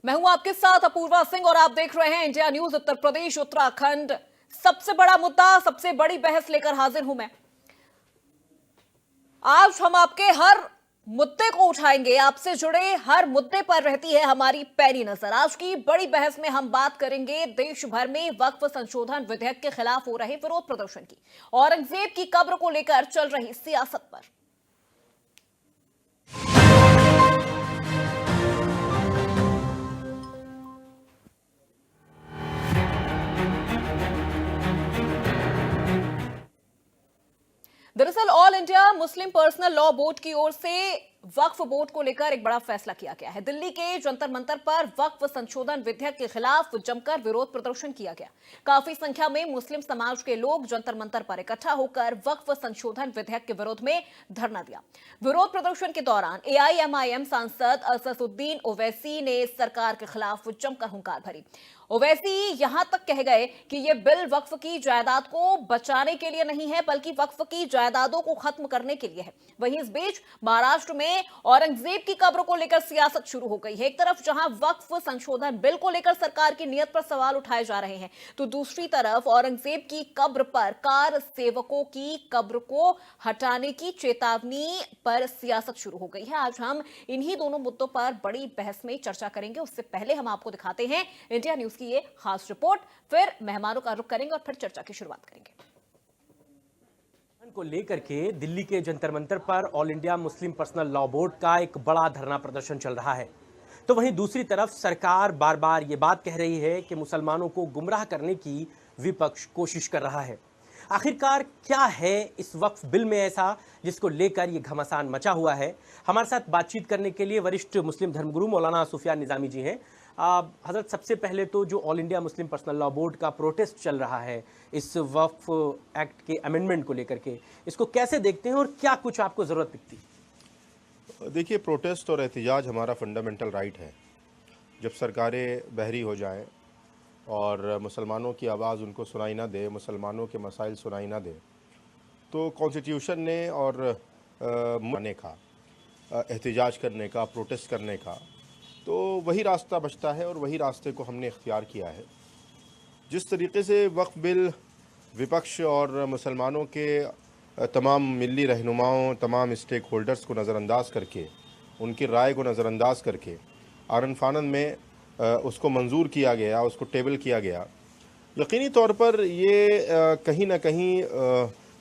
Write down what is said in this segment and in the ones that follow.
मैं हूं आपके साथ अपूर्वा सिंह और आप देख रहे हैं इंडिया न्यूज। उत्तर प्रदेश उत्तराखंड सबसे बड़ा मुद्दा, सबसे बड़ी बहस लेकर हाजिर हूं मैं। आज हम आपके हर मुद्दे को उठाएंगे, आपसे जुड़े हर मुद्दे पर रहती है हमारी पैनी नजर। आज की बड़ी बहस में हम बात करेंगे देश भर में वक्फ संशोधन विधेयक के खिलाफ हो रहे विरोध प्रदर्शन की, औरंगजेब की कब्र को लेकर चल रही सियासत पर। दरअसल all India Muslim personal law board की ओर से वक्फ बोर्ड को लेकर एक बड़ा फैसला किया गया है। दिल्ली के जंतर मंतर पर वक्फ संशोधन विधेयक के खिलाफ जमकर विरोध प्रदर्शन किया गया। काफी संख्या में मुस्लिम समाज के लोग जंतर मंतर पर इकट्ठा होकर वक्फ संशोधन विधेयक के विरोध में धरना दिया। विरोध प्रदर्शन के दौरान एआईएमआईएम सांसद असदुद्दीन ओवैसी ने सरकार के खिलाफ जमकर हुंकार भरी। ओवैसी यहां तक कह गए कि यह बिल वक्फ की जायदाद को बचाने के लिए नहीं है, बल्कि वक्फ की जायदादों को खत्म करने के लिए है। वहीं इस बीच महाराष्ट्र में औरंगजेब की कब्र को लेकर सियासत शुरू हो गई है। एक तरफ जहां वक्फ संशोधन बिल को लेकर सरकार की नीयत पर सवाल उठाए जा रहे हैं, तो दूसरी तरफ औरंगजेब की कब्र पर कार सेवकों की कब्र को हटाने की चेतावनी पर सियासत शुरू हो गई है। आज हम इन्हीं दोनों मुद्दों पर बड़ी बहस में चर्चा करेंगे। उससे पहले हम आपको दिखाते हैं इंडिया न्यूज की ये खास रिपोर्ट, फिर मेहमानों का रुख करेंगे और फिर चर्चा की शुरुआत करेंगे। को लेकर के दिल्ली के जंतर मंतर पर all India Muslim personal law board का एक बड़ा धरना प्रदर्शन चल रहा है, तो वहीं दूसरी तरफ सरकार बार बार ये बात कह रही है कि मुसलमानों को गुमराह करने की विपक्ष कोशिश कर रहा है। आखिरकार क्या है इस वक्फ बिल में ऐसा जिसको लेकर ये घमासान मचा हुआ है? हमारे साथ बातचीत करने के लिए वरिष्ठ मुस्लिम धर्मगुरु मौलाना सुफियान निजामी जी हैं। हजरत, सबसे पहले तो जो all India Muslim personal law board का प्रोटेस्ट चल रहा है इस वक्फ एक्ट के अमेंडमेंट को लेकर के, इसको कैसे देखते हैं और क्या कुछ आपको ज़रूरत दिखती है? देखिए, प्रोटेस्ट और एहतजाज हमारा फंडामेंटल राइट है। जब सरकारें बहरी हो जाएं और मुसलमानों की आवाज़ उनको सुनाई ना दे, मुसलमानों के मसाइल सुनाई ना दे, तो कॉन्स्टिट्यूशन ने और मानने का, एहतजाज करने का, प्रोटेस्ट करने का, तो वही रास्ता बचता है और वही रास्ते को हमने इख्तियार किया है। जिस तरीके से वक्फ बिल विपक्ष और मुसलमानों के तमाम मिली रहनुमाओं, तमाम स्टेक होल्डर्स को नज़रअंदाज करके, उनकी राय को नज़रअंदाज करके आरन फानन में उसको मंजूर किया गया, उसको टेबल किया गया, यकीनी तौर पर ये कहीं ना कहीं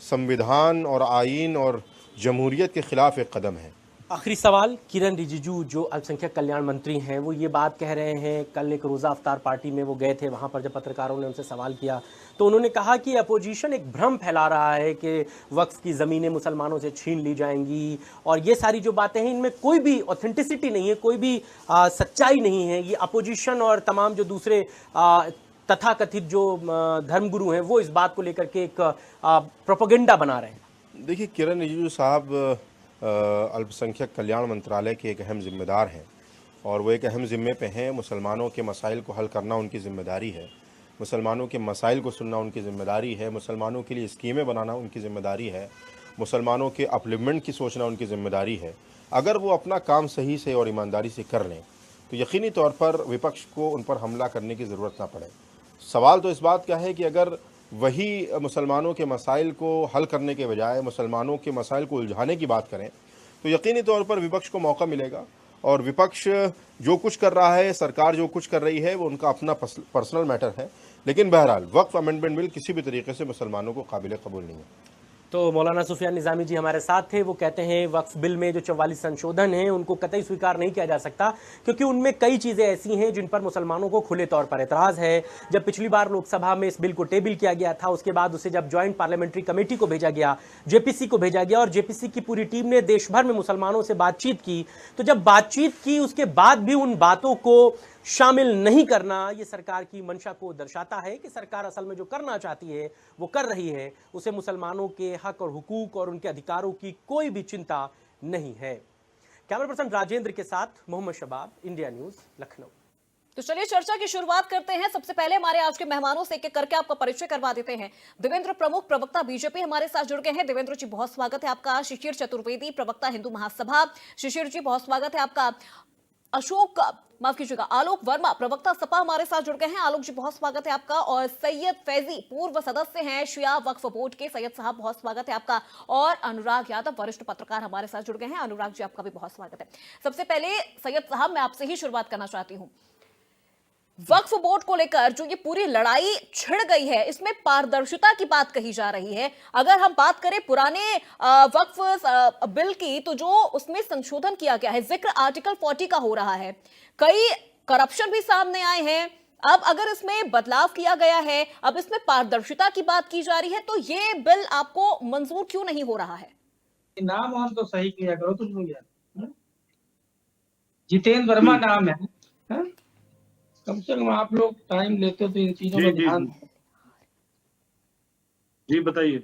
संविधान और आईन और जमहूरियत के ख़िलाफ़ एक कदम है। आखिरी सवाल, किरण रिजिजू जो अल्पसंख्यक कल्याण मंत्री हैं वो ये बात कह रहे हैं, कल एक रोज़ा अफ्तार पार्टी में वो गए थे, वहाँ पर जब पत्रकारों ने उनसे सवाल किया तो उन्होंने कहा कि अपोजिशन एक भ्रम फैला रहा है कि वक्फ की ज़मीनें मुसलमानों से छीन ली जाएंगी, और ये सारी जो बातें हैं इनमें कोई भी ऑथेंटिसिटी नहीं है, कोई भी सच्चाई नहीं है। ये अपोजिशन और तमाम जो दूसरे तथाकथित जो धर्मगुरु हैं वो इस बात को लेकर के एक प्रोपेगेंडा बना रहे हैं। देखिए, किरण रिजिजू साहब अल्पसंख्यक कल्याण मंत्रालय के एक अहम जिम्मेदार हैं और वो एक अहम ज़िम्मे पे हैं। मुसलमानों के मसाइल को हल करना उनकी ज़िम्मेदारी है, मुसलमानों के मसाइल को सुनना उनकी ज़िम्मेदारी है, मुसलमानों के लिए स्कीमें बनाना उनकी ज़िम्मेदारी है, मुसलमानों के अपलिफ्टमेंट की सोचना उनकी ज़िम्मेदारी है। अगर वो अपना काम सही से और ईमानदारी से कर लें तो यकीनी तौर पर विपक्ष को उन पर हमला करने की ज़रूरत ना पड़े। सवाल तो इस बात का है कि अगर वही मुसलमानों के मसाइल को हल करने के बजाय मुसलमानों के मसाइल को उलझाने की बात करें तो यकीनी तौर पर विपक्ष को मौका मिलेगा। और विपक्ष जो कुछ कर रहा है, सरकार जो कुछ कर रही है, वो उनका अपना पर्सनल मैटर है, लेकिन बहरहाल वक्फ अमेंडमेंट बिल किसी भी तरीके से मुसलमानों को काबिल कबूल नहीं है। तो मौलाना सुफियान निजामी जी हमारे साथ थे। वो कहते हैं वक्फ बिल में जो 44 संशोधन हैं उनको कतई स्वीकार नहीं किया जा सकता, क्योंकि उनमें कई चीज़ें ऐसी हैं जिन पर मुसलमानों को खुले तौर पर एतराज़ है। जब पिछली बार लोकसभा में इस बिल को टेबल किया गया था, उसके बाद उसे जब ज्वाइंट पार्लियामेंट्री कमेटी को भेजा गया, जेपीसी को भेजा गया, और जेपीसी की पूरी टीम ने देश भर में मुसलमानों से बातचीत की, तो जब बातचीत की उसके बाद भी उन बातों को शामिल नहीं करना ये सरकार की मंशा को दर्शाता है कि सरकार असल में जो करना चाहती है वो कर रही है, उसे मुसलमानों के हक और हुकूक और उनके अधिकारों की कोई भी चिंता नहीं है। कैमरा पर्सन राजेंद्र के साथ मोहम्मद शबाब, इंडिया न्यूज, लखनऊ। तो चलिए चर्चा की शुरुआत करते हैं। सबसे पहले हमारे आज के मेहमानों से एक एक करके आपका परिचय करवा देते हैं। देवेंद्र प्रमुख, प्रवक्ता बीजेपी, हमारे साथ जुड़ गए हैं। देवेंद्र जी बहुत स्वागत है आपका। शिशिर चतुर्वेदी, प्रवक्ता हिंदू महासभा। शिशिर जी बहुत स्वागत है आपका। अशोक, माफ कीजिएगा, आलोक वर्मा, प्रवक्ता सपा हमारे साथ जुड़ गए हैं। आलोक जी, बहुत स्वागत है आपका। और सैयद फैजी, पूर्व सदस्य हैं शिया वक्फ बोर्ड के। सैयद साहब, बहुत स्वागत है आपका। और अनुराग यादव, वरिष्ठ पत्रकार, हमारे साथ जुड़ गए हैं। अनुराग जी, आपका भी बहुत स्वागत है। सबसे पहले सैयद साहब, मैं आपसे ही शुरुआत करना चाहती हूं। वक्फ बोर्ड को लेकर जो ये पूरी लड़ाई छिड़ गई है, इसमें पारदर्शिता की बात कही जा रही है। अगर हम बात करें पुराने वक्फ बिल की, तो जो उसमें संशोधन किया गया है, जिक्र आर्टिकल 40 का हो रहा है, कई करप्शन भी सामने आए हैं। अब अगर इसमें बदलाव किया गया है, अब इसमें पारदर्शिता की बात की जा रही है, तो ये बिल आपको मंजूर क्यों नहीं हो रहा है? नाम वाम तो सही किया करो तुम लोग यार। जितेंद्र वर्मा नाम है, हा? कम से कम आप लोग टाइम लेते हो तो इन चीजों में ध्यान दो। जी बताइए।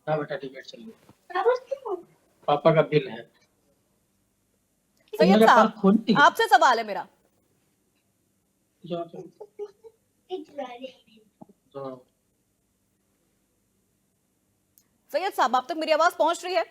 हाँ बेटा, टिकट चाहिए, पापा का बिल है। सैयद साहब, आपसे सवाल है मेरा। सैयद साहब, आप तक मेरी आवाज पहुंच रही है?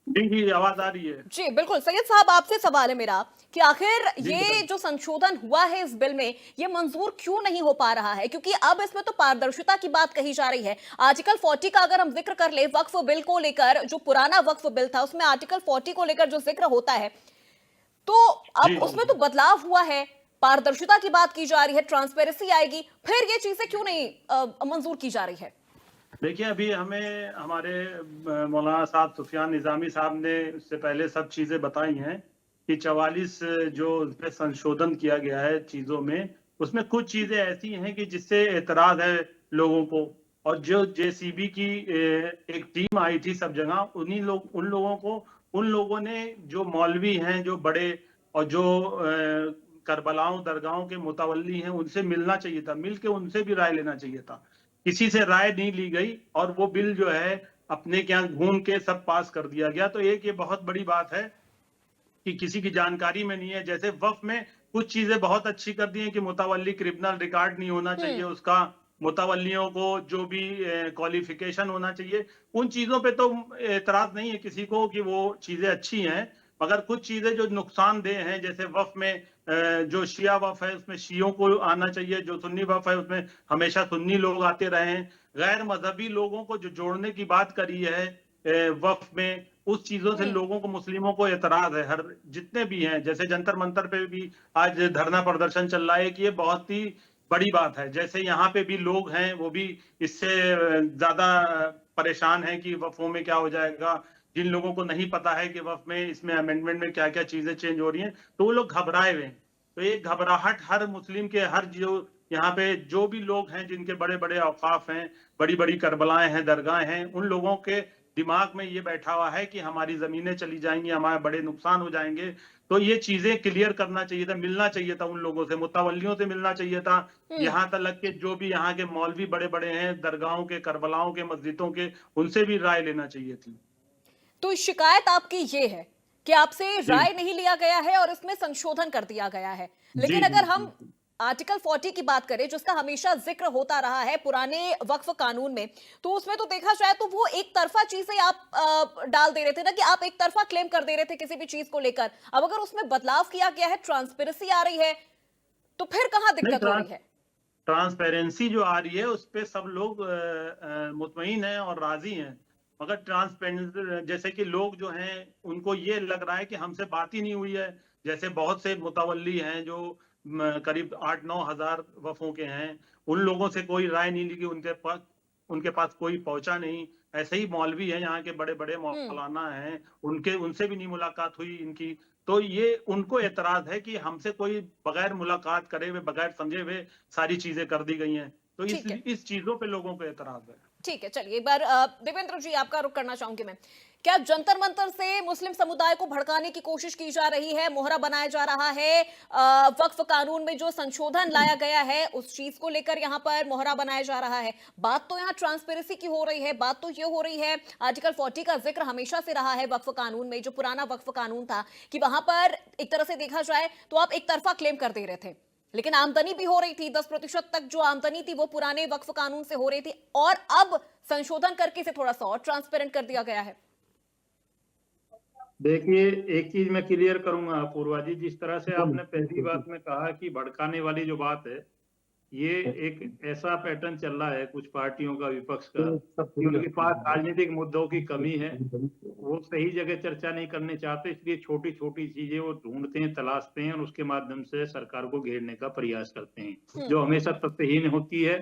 जी जी, आवाज आ रही है। जी बिल्कुल। सैयद साहब, आपसे सवाल है मेरा कि आखिर ये जो संशोधन हुआ है इस बिल में, ये मंजूर क्यों नहीं हो पा रहा है? क्योंकि अब इसमें तो पारदर्शिता की बात कही जा रही है। आर्टिकल 40 का अगर हम जिक्र कर ले, वक्फ बिल को लेकर, जो पुराना वक्फ बिल था उसमें आर्टिकल 40 को लेकर जो जिक्र होता है, तो अब उसमें तो बदलाव हुआ है, पारदर्शिता की बात की जा रही है, ट्रांसपेरेंसी आएगी, फिर ये चीजें क्यों नहीं मंजूर की जा रही है? देखिए, अभी हमें हमारे मौलाना साहब सुफियान निजामी साहब ने इससे पहले सब चीजें बताई हैं कि 44 जो उसमें संशोधन किया गया है चीजों में, उसमें कुछ चीजें ऐसी हैं कि जिससे एतराज है लोगों को। और जो जेसीबी की एक टीम आई थी सब जगह, उन लोगों ने, जो मौलवी हैं, जो बड़े और जो करबलाओं दरगाहों के मुतवल्ली हैं, उनसे मिलना चाहिए था, मिल के उनसे भी राय लेना चाहिए था। किसी से राय नहीं ली गई और वो बिल जो है अपने क्या घूम के सब पास कर दिया गया। तो एक ये बहुत बड़ी बात है कि किसी की जानकारी में नहीं है। जैसे वक्फ में कुछ चीजें बहुत अच्छी कर दी हैं कि मुतवल्ली क्रिमिनल रिकॉर्ड नहीं होना चाहिए उसका, मुतवल्लियों को जो भी क्वालिफिकेशन होना चाहिए, उन चीजों पे तो एतराज नहीं है किसी को कि वो चीजें अच्छी हैं। मगर कुछ चीजें जो नुकसानदेह हैं, जैसे वक्फ में जो शिया वक्फ है उसमें शियों को आना चाहिए, जो सुन्नी वक्फ है उसमें हमेशा सुन्नी लोग आते रहे हैं। गैर मजहबी लोगों को जो जोड़ने की बात करी है वक्फ में, उस चीजों से लोगों को, मुस्लिमों को एतराज है। हर जितने भी हैं, जैसे जंतर मंतर पे भी आज धरना प्रदर्शन चल रहा है कि ये बहुत ही बड़ी बात है। जैसे यहाँ पे भी लोग हैं, वो भी इससे ज्यादा परेशान हैं कि वक्फों में क्या हो जाएगा। जिन लोगों को नहीं पता है कि वक्फ में, इसमें अमेंडमेंट में क्या क्या चीजें चेंज हो रही हैं, तो वो लोग घबराए हुए हैं। तो ये घबराहट हर मुस्लिम के, हर जो यहाँ पे जो भी लोग हैं जिनके बड़े बड़े औकाफ हैं, बड़ी बड़ी करबलाएं हैं, दरगाहें हैं, उन लोगों के दिमाग में ये बैठा हुआ है कि हमारी जमीनें चली जाएंगी, हमारे बड़े नुकसान हो जाएंगे। तो ये चीजें क्लियर करना चाहिए था, मिलना चाहिए था उन लोगों से, मुतवल्लियों से मिलना चाहिए था। यहाँ तक के जो भी यहाँ के मौलवी बड़े बड़े हैं, दरगाहों के, करबलाओं के, मस्जिदों के, उनसे भी राय लेना चाहिए थी। तो शिकायत आपकी ये है कि आपसे राय नहीं लिया गया है और इसमें संशोधन कर दिया गया है। लेकिन अगर हम आर्टिकल 40 की बात करें, जिसका हमेशा जिक्र होता रहा है पुराने वक्फ कानून में, तो उसमें तो देखा जाए तो वो एक तरफा चीजें आप डाल दे रहे थे ना, कि आप एक तरफा क्लेम कर दे रहे थे किसी भी चीज को लेकर। अब अगर उसमें बदलाव किया गया है, ट्रांसपेरेंसी आ रही है, तो फिर कहां दिक्कत हो रही है? ट्रांसपेरेंसी जो आ रही है उस पे सब लोग मुतमईन हैं और राजी हैं। मगर ट्रांसपेरेंसी, जैसे कि लोग जो हैं उनको ये लग रहा है कि हमसे बात ही नहीं हुई है। जैसे बहुत से मुतवल्ली हैं जो करीब 8-9 हजार वफों के हैं, उन लोगों से कोई राय नहीं ली कि उनके पास कोई पहुंचा नहीं। ऐसे ही मौलवी हैं, यहाँ के बड़े बड़े मौलाना हैं, उनसे भी नहीं मुलाकात हुई इनकी। तो ये उनको एतराज है कि हमसे कोई बगैर मुलाकात करे हुए, बगैर समझे हुए सारी चीजें कर दी गई हैं। तो इस चीजों पे लोगों को एतराज है। ठीक है, चलिए एक बार देवेंद्र जी आपका रुख करना चाहूंगी मैं। क्या जंतर मंतर से मुस्लिम समुदाय को भड़काने की कोशिश की जा रही है, मोहरा बनाया जा रहा है, वक्फ कानून में जो संशोधन लाया गया है उस चीज को लेकर यहाँ पर मोहरा बनाया जा रहा है? बात तो यहाँ ट्रांसपेरेंसी की हो रही है, बात तो ये हो रही है, आर्टिकल 40 का जिक्र हमेशा से रहा है वक्फ कानून में, जो पुराना वक्फ कानून था, कि वहां पर एक तरह से देखा जाए तो आप एक तरफा क्लेम कर दे रहे थे, लेकिन आमदनी भी हो रही थी, 10% तक जो आमदनी थी वो पुराने वक्फ कानून से हो रही थी, और अब संशोधन करके इसे थोड़ा सा और ट्रांसपेरेंट कर दिया गया है। देखिए, एक चीज मैं क्लियर करूंगा अपूर्वा जी, जिस तरह से आपने पहली बात में कहा कि भड़काने वाली जो बात है, ये एक ऐसा पैटर्न चल रहा है कुछ पार्टियों का, विपक्ष का, कि उनके पास राजनीतिक मुद्दों की कमी है, वो सही जगह चर्चा नहीं करने चाहते, इसलिए छोटी छोटी चीजें वो ढूंढते हैं, तलाशते हैं और उसके माध्यम से सरकार को घेरने का प्रयास करते हैं, जो हमेशा तथ्यहीन होती है,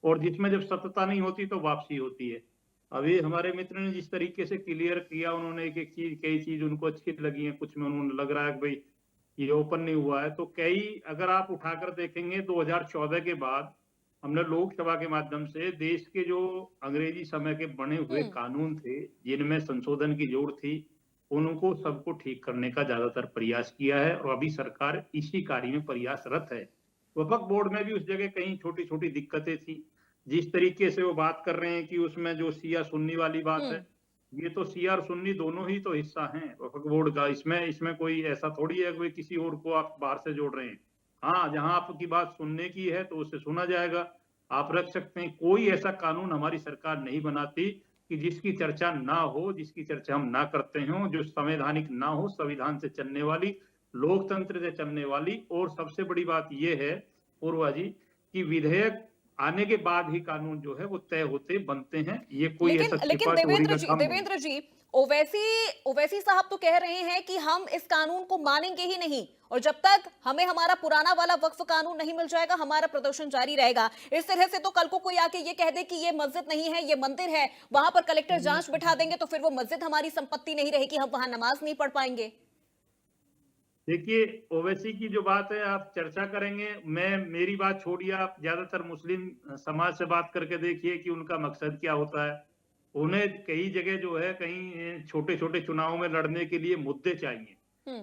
और जिसमें जब सत्यता नहीं होती तो वापसी होती है। अभी हमारे मित्र ने जिस तरीके से क्लियर किया, उन्होंने एक एक चीज, कई चीज उनको अच्छी लगी है, कुछ में उन्होंने लग रहा है कि भाई ये ओपन नहीं हुआ है, तो कई अगर आप उठाकर देखेंगे 2014 के बाद हमने लोकसभा के माध्यम से देश के जो अंग्रेजी समय के बने हुए कानून थे, जिनमें संशोधन की जरूरत थी, उनको सबको ठीक करने का ज्यादातर प्रयास किया है, और अभी सरकार इसी कार्य में प्रयासरत है। वक्फ बोर्ड में भी उस जगह कहीं छोटी छोटी दिक्कतें थी, जिस तरीके से वो बात कर रहे हैं कि उसमें जो शिया सुन्नी वाली बात है, ये तो शिया और सुन्नी दोनों ही तो हिस्सा हैं वक्फ बोर्ड का। इसमें कोई ऐसा थोड़ी है कोई किसी और को आप बाहर से जोड़ रहे हैं। हाँ, जहां आपकी बात सुनने की है तो उसे सुना जाएगा, आप रख सकते हैं। कोई ऐसा कानून हमारी सरकार नहीं बनाती कि जिसकी चर्चा ना हो, जिसकी चर्चा हम ना करते हों, जो संवैधानिक ना हो, संविधान से चलने वाली, लोकतंत्र से चलने वाली। और सबसे बड़ी बात यह है पूर्वा जी कि विधेयक आने के बाद ही कानून जो है वो तय होते बनते हैं, ये कोई ऐसा लेकिन देवेंद्र जी ओवैसी साहब तो कह रहे हैं कि हम इस कानून को मानेंगे ही नहीं, और जब तक हमें हमारा पुराना वाला वक्फ कानून नहीं मिल जाएगा हमारा प्रदर्शन जारी रहेगा। इस तरह से तो कल को कोई आके ये कह दे कि ये मस्जिद नहीं है, ये मंदिर है, वहां पर कलेक्टर जांच बिठा देंगे तो फिर वो मस्जिद हमारी संपत्ति नहीं रहेगी, हम वहां नमाज नहीं पढ़ पाएंगे। देखिए, ओवैसी की जो बात है आप चर्चा करेंगे, मेरी बात छोड़िए, आप ज्यादातर मुस्लिम समाज से बात करके देखिए कि उनका मकसद क्या होता है। उन्हें कई जगह जो है कहीं छोटे छोटे चुनाव में लड़ने के लिए मुद्दे चाहिए,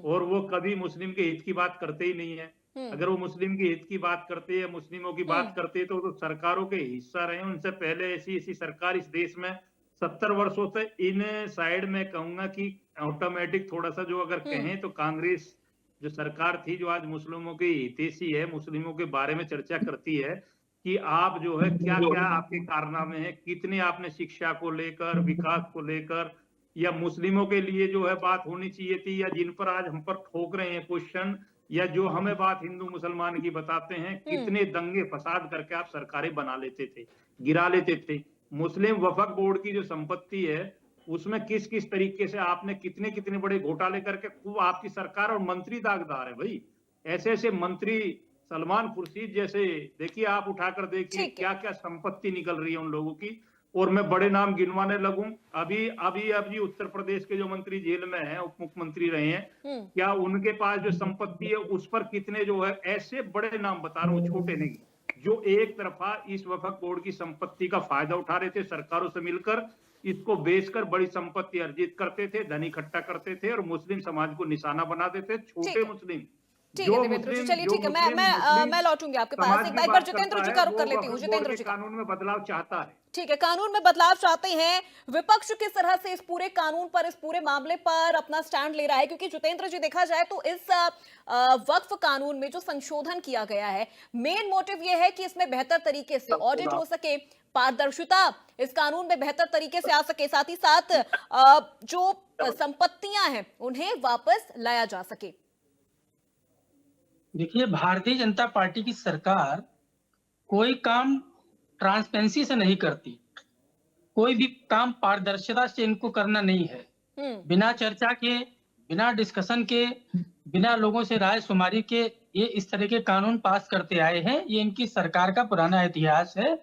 और वो कभी मुस्लिम के हित की बात करते ही नहीं है। अगर वो मुस्लिम के हित की बात करते हैं, मुस्लिमों की बात करते हैं, तो सरकारों के हिस्सा रहे। उनसे पहले ऐसी ऐसी सरकार इस देश में 70 वर्षों से, इन साइड में कहूंगा कि ऑटोमेटिक थोड़ा सा जो अगर कहें तो कांग्रेस जो सरकार थी, जो आज मुस्लिमों की हितैषी है, मुस्लिमों के बारे में चर्चा करती है कि आप जो है क्या क्या आपके कारनामे हैं, कितने आपने शिक्षा को लेकर, विकास को लेकर, या मुस्लिमों के लिए जो है बात होनी चाहिए थी, या जिन पर आज हम पर ठोक रहे हैं क्वेश्चन, या जो हमें बात हिंदू मुसलमान की बताते हैं, कितने दंगे फसाद करके आप सरकारें बना लेते थे, गिरा लेते थे। मुस्लिम वक्फ बोर्ड की जो संपत्ति है उसमें किस किस तरीके से आपने कितने कितने बड़े घोटाले करके खूब आपकी सरकार और मंत्री दागदार है भाई। ऐसे ऐसे मंत्री, सलमान खुर्शीद जैसे, देखिए आप उठाकर देखिए क्या क्या संपत्ति निकल रही है उन लोगों की। और मैं बड़े नाम गिनवाने लगूं, अभी उत्तर प्रदेश के जो मंत्री जेल में हैं, उप मुख्यमंत्री रहे हैं, क्या उनके पास जो संपत्ति है उस पर कितने जो है, ऐसे बड़े नाम बता रहा हूं, छोटे नहीं, जो एक तरफा इस वक्फ बोर्ड की संपत्ति का फायदा उठा रहे थे, सरकारों से मिलकर इसको बेचकर बड़ी संपत्ति अर्जित करते थे, धन इकट्ठा करते थे, और मुस्लिम समाज को निशाना बनाते थे, छोटे मुस्लिम। ठीक है देवेंद्र जी, चलिए ठीक है, मैं लौटूंगी आपके पास। एक बार जितेंद्र जी का रुख कर लेती हूँ। जितेंद्र जी, कानून में बदलाव चाहता है, ठीक है, कानून में बदलाव चाहते हैं, विपक्ष किस तरह से इस पूरे कानून पर, इस पूरे मामले पर अपना स्टैंड ले रहा है? क्योंकि जितेंद्र जी, देखा जाए तो इस वक्फ कानून में जो संशोधन किया गया है, मेन मोटिव यह है कि इसमें बेहतर तरीके से ऑडिट हो सके, पारदर्शिता इस कानून में बेहतर तरीके से आ सके, साथ ही साथ जो संपत्तियां हैं उन्हें वापस लाया जा सके। देखिए, भारतीय जनता पार्टी की सरकार कोई काम ट्रांसपेरेंसी से नहीं करती, कोई भी काम पारदर्शिता से इनको करना नहीं है। बिना चर्चा के, बिना डिस्कशन के, बिना लोगों से राय शुमारी के ये इस तरह के कानून पास करते आए हैं। ये इनकी सरकार का पुराना इतिहास है।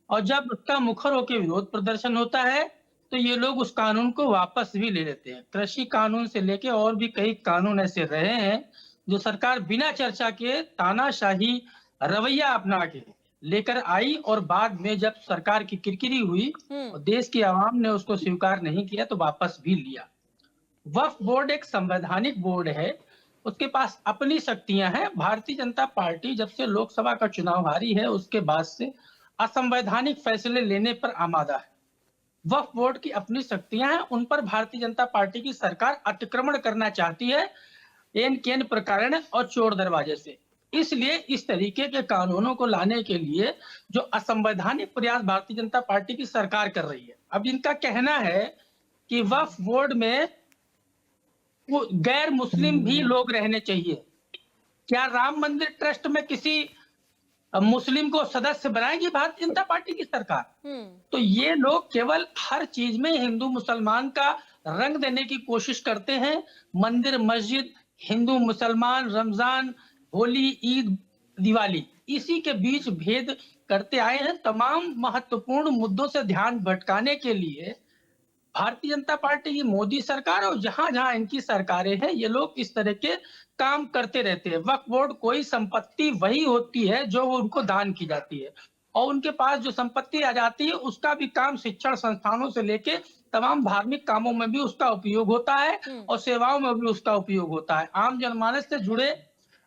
और जब उसका मुखर होकर विरोध प्रदर्शन होता है तो ये लोग उस कानून को वापस भी ले लेते हैं। कृषि कानून से लेके और भी कई कानून ऐसे रहे हैं जो सरकार बिना चर्चा के तानाशाही रवैया अपना के लेकर आई, और बाद में जब सरकार की किरकिरी हुई और देश की आवाम ने उसको स्वीकार नहीं किया तो वापस भी लिया। वक्फ बोर्ड एक संवैधानिक बोर्ड है, उसके पास अपनी शक्तियां हैं। भारतीय जनता पार्टी जब से लोकसभा का चुनाव हारी है उसके बाद से असंवैधानिक फैसले लेने पर आमादा है। वक्फ बोर्ड की अपनी शक्तियां हैं, उन पर भारतीय जनता पार्टी की सरकार अतिक्रमण करना चाहती है, एन केन प्रकरण और चोर दरवाजे से। इसलिए इस तरीके के कानूनों को लाने के लिए जो असंवैधानिक प्रयास भारतीय जनता पार्टी की सरकार कर रही है। अब इनका कहना है कि वक्फ बोर्ड में वो गैर मुस्लिम भी लोग रहने चाहिए। क्या राम मंदिर ट्रस्ट में किसी मुस्लिम को सदस्य बनाएगी भारतीय जनता पार्टी की सरकार? तो ये लोग केवल हर चीज में हिंदू मुसलमान का रंग देने की कोशिश करते हैं। मंदिर मस्जिद, हिंदू मुसलमान, रमजान, होली, ईद, दिवाली, इसी के बीच भेद करते आए हैं। तमाम महत्वपूर्ण मुद्दों से ध्यान भटकाने के लिए भारतीय जनता पार्टी की मोदी सरकार और जहां जहां इनकी सरकारें हैं, ये लोग इस तरह के काम करते रहते हैं। वक्फ बोर्ड कोई संपत्ति वही होती है जो उनको दान की जाती है, और उनके पास जो संपत्ति आ जाती है उसका भी काम शिक्षण संस्थानों से लेके तमाम धार्मिक कामों में भी उसका उपयोग होता है और सेवाओं में भी उसका उपयोग होता है। आम जनमानस से जुड़े